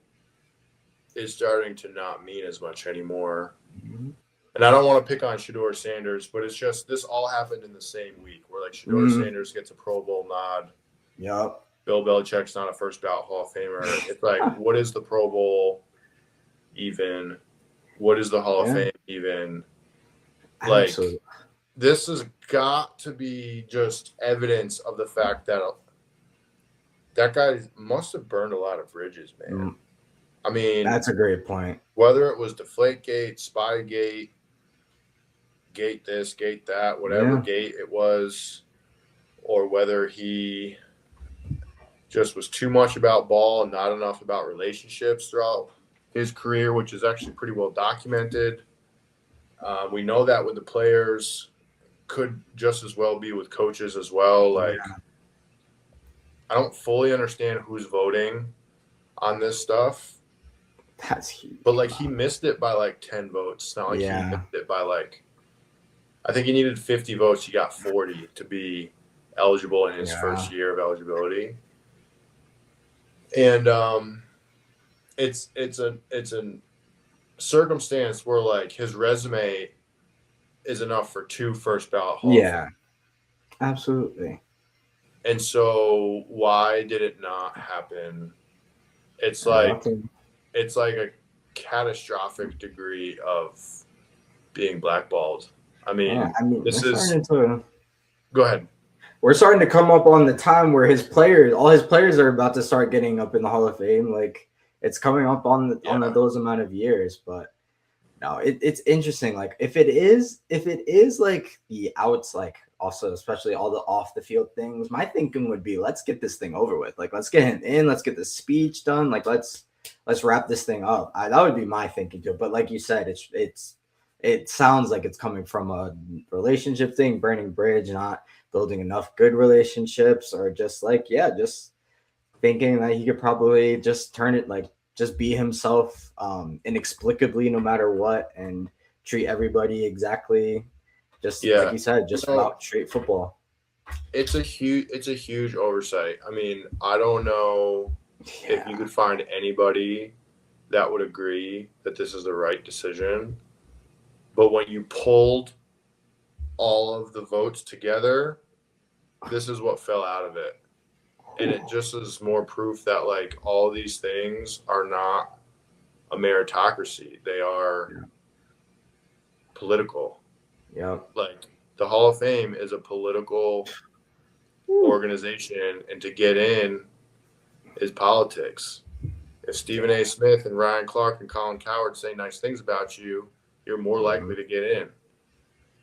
is starting to not mean as much anymore. Mm-hmm. And I don't want to pick on Shedeur Sanders, but it's just this all happened in the same week where Shedeur Sanders gets a Pro Bowl nod. Yep. Bill Belichick's not a first ballot Hall of Famer. It's what is the Pro Bowl even? What is the Hall of Fame even? Absolutely. This has got to be just evidence of the fact that that guy must have burned a lot of bridges, man. I mean, that's a great point. Whether it was Deflategate, Spygate, Gate this, Gate that, whatever gate it was, or whether he just was too much about ball and not enough about relationships throughout his career, which is actually pretty well documented. We know that with the players, could just as well be with coaches as well. I don't fully understand who's voting on this stuff. That's huge. But he missed it by 10 votes. It's not he missed it by I think he needed 50 votes. He got 40 to be eligible in his first year of eligibility. And it's a circumstance where his resume is enough for 2 first ballot Hall of Fame. Absolutely. And so why did it not happen? It's it's a catastrophic degree of being blackballed. I mean this is. Go ahead. We're starting to come up on the time where all his players are about to start getting up in the Hall of Fame. It's coming up on those amount of years, but no, it's interesting. If it is the outs, also especially all the off the field things, my thinking would be let's get this thing over with. Let's get him in. Let's get the speech done. Let's wrap this thing up. That would be my thinking too. But like you said, it sounds like it's coming from a relationship thing, burning bridge, not building enough good relationships, or just just thinking that he could probably just turn it just be himself inexplicably no matter what, and treat everybody exactly like you said, just about straight football. It's a huge oversight. I mean, I don't know if you could find anybody that would agree that this is the right decision. But when you pulled all of the votes together, this is what fell out of it. And it just is more proof that all these things are not a meritocracy. They are political. Yeah. The Hall of Fame is a political organization, and to get in is politics. If Stephen A. Smith and Ryan Clark and Colin Cowherd say nice things about you, you're more likely to get in.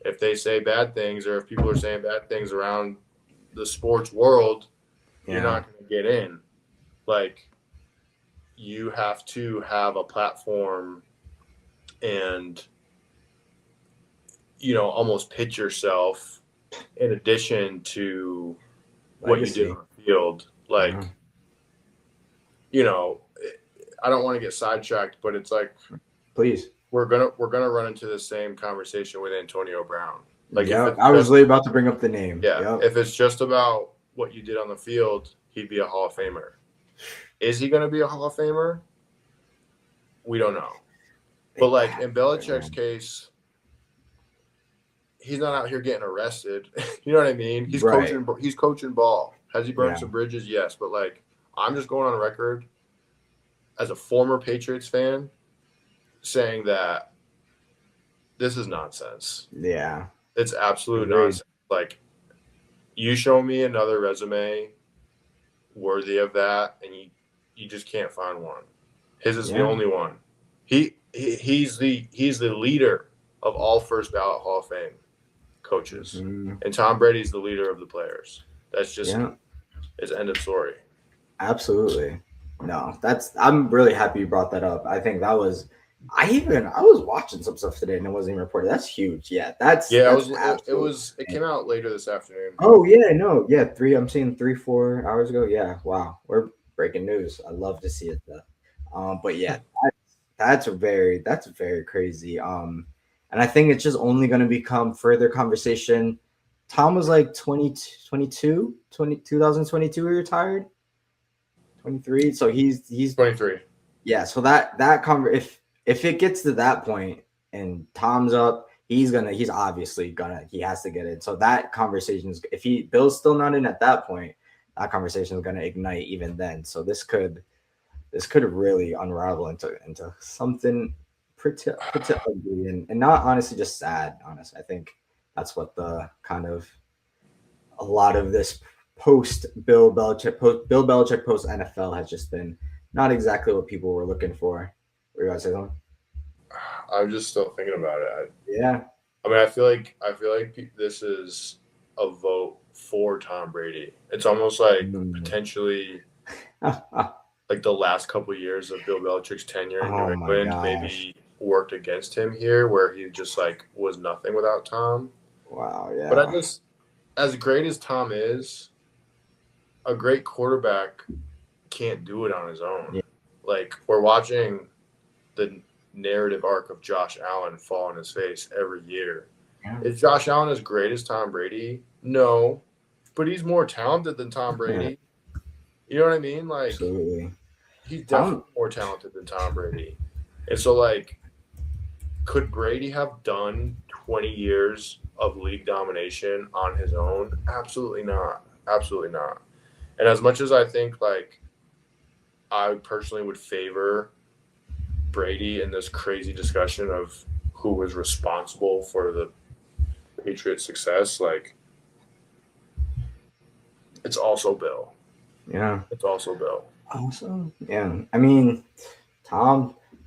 If they say bad things, or if people are saying bad things around the sports world, you're not going to get in. You have to have a platform, and almost pitch yourself in addition to what you did Legacy. on the field. Like, Uh-huh. I don't want to get sidetracked, but it's like Please. we're gonna run into the same conversation with Antonio Brown. Like, if Yeah, it's I was just literally about to bring up the name. yeah, Yep. if it's just about what you did on the field, he'd be a Hall of Famer. Is he gonna be a Hall of Famer? We don't know. But like in Belichick's case, he's not out here getting arrested. You know what I mean? He's Right. coaching. He's coaching ball. Has he burned Yeah. some bridges? Yes, but like I'm just going on record as a former Patriots fan saying that this is nonsense. Yeah. It's absolute Agreed. nonsense. Like, you show me another resume worthy of that, and you just can't find one. His is the only one. He's the leader of all first ballot Hall of Fame coaches, and Tom Brady's the leader of the players. That's just it's end of story. Absolutely. No, I'm really happy you brought that up. I think that was I was watching some stuff today and it wasn't even reported. That's huge. Yeah, it came out later this afternoon. Oh yeah, no, yeah, I'm seeing 3-4 hours ago. Yeah, wow, we're breaking news. I love to see it though. But yeah, that's very crazy. And I think it's just only going to become further conversation. Tom was like 2022 he retired. 23. So he's 23. Yeah, so if it gets to that point and Tom's up, he has to get it. So that conversation is, if Bill's still not in at that point, that conversation is gonna ignite even then. So this could really unravel into something pretty ugly and not honestly just sad. Honestly, I think that's what the kind of a lot of this post Bill Belichick post NFL has just been not exactly what people were looking for. Were you guys saying something? I'm just still thinking about it. Yeah. I mean, I feel like this is a vote for Tom Brady. It's almost like potentially like the last couple of years of Bill Belichick's tenure in New England maybe worked against him here, where he just like was nothing without Tom. Wow. Yeah. But as great as Tom is, a great quarterback can't do it on his own. Yeah. Like, we're watching the narrative arc of Josh Allen fall on his face every year. Yeah. Is Josh Allen as great as Tom Brady? No, but he's more talented than Tom Brady. You know what I mean? Like, absolutely. He's definitely more talented than Tom Brady. And so, like, could Brady have done 20 years of league domination on his own? Absolutely not. Absolutely not. And as much as I think, like, I personally would favor Brady in this crazy discussion of who was responsible for the Patriots' success, like, it's also Bill. Yeah. It's also Bill. Also, yeah. I mean,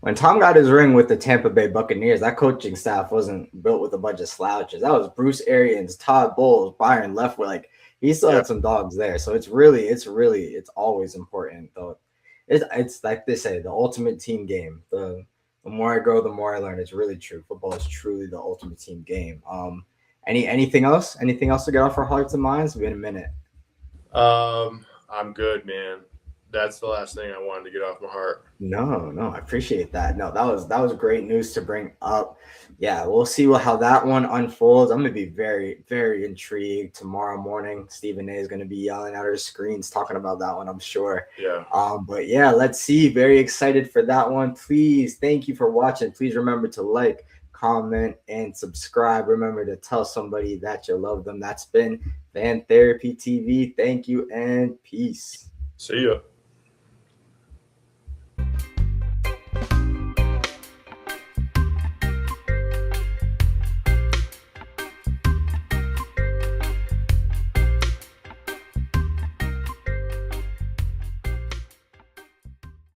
when Tom got his ring with the Tampa Bay Buccaneers, that coaching staff wasn't built with a bunch of slouches. That was Bruce Arians, Todd Bowles, Byron Leftwich. Like, he still had some dogs there. So it's always important though. It's like they say, the ultimate team game. The more I grow, the more I learn. It's really true. Football is truly the ultimate team game. Anything else? Anything else to get off our hearts and minds? We've been a minute. I'm good, man. That's the last thing I wanted to get off my heart. No, I appreciate that. No, that was great news to bring up. Yeah, we'll see how that one unfolds. I'm gonna be very, very intrigued tomorrow morning. Stephen A is gonna be yelling at our screens talking about that one, I'm sure. Yeah. But yeah, let's see. Very excited for that one. Please, thank you for watching. Please remember to like, comment, and subscribe. Remember to tell somebody that you love them. That's been Fan Therapy TV. Thank you and peace. See ya.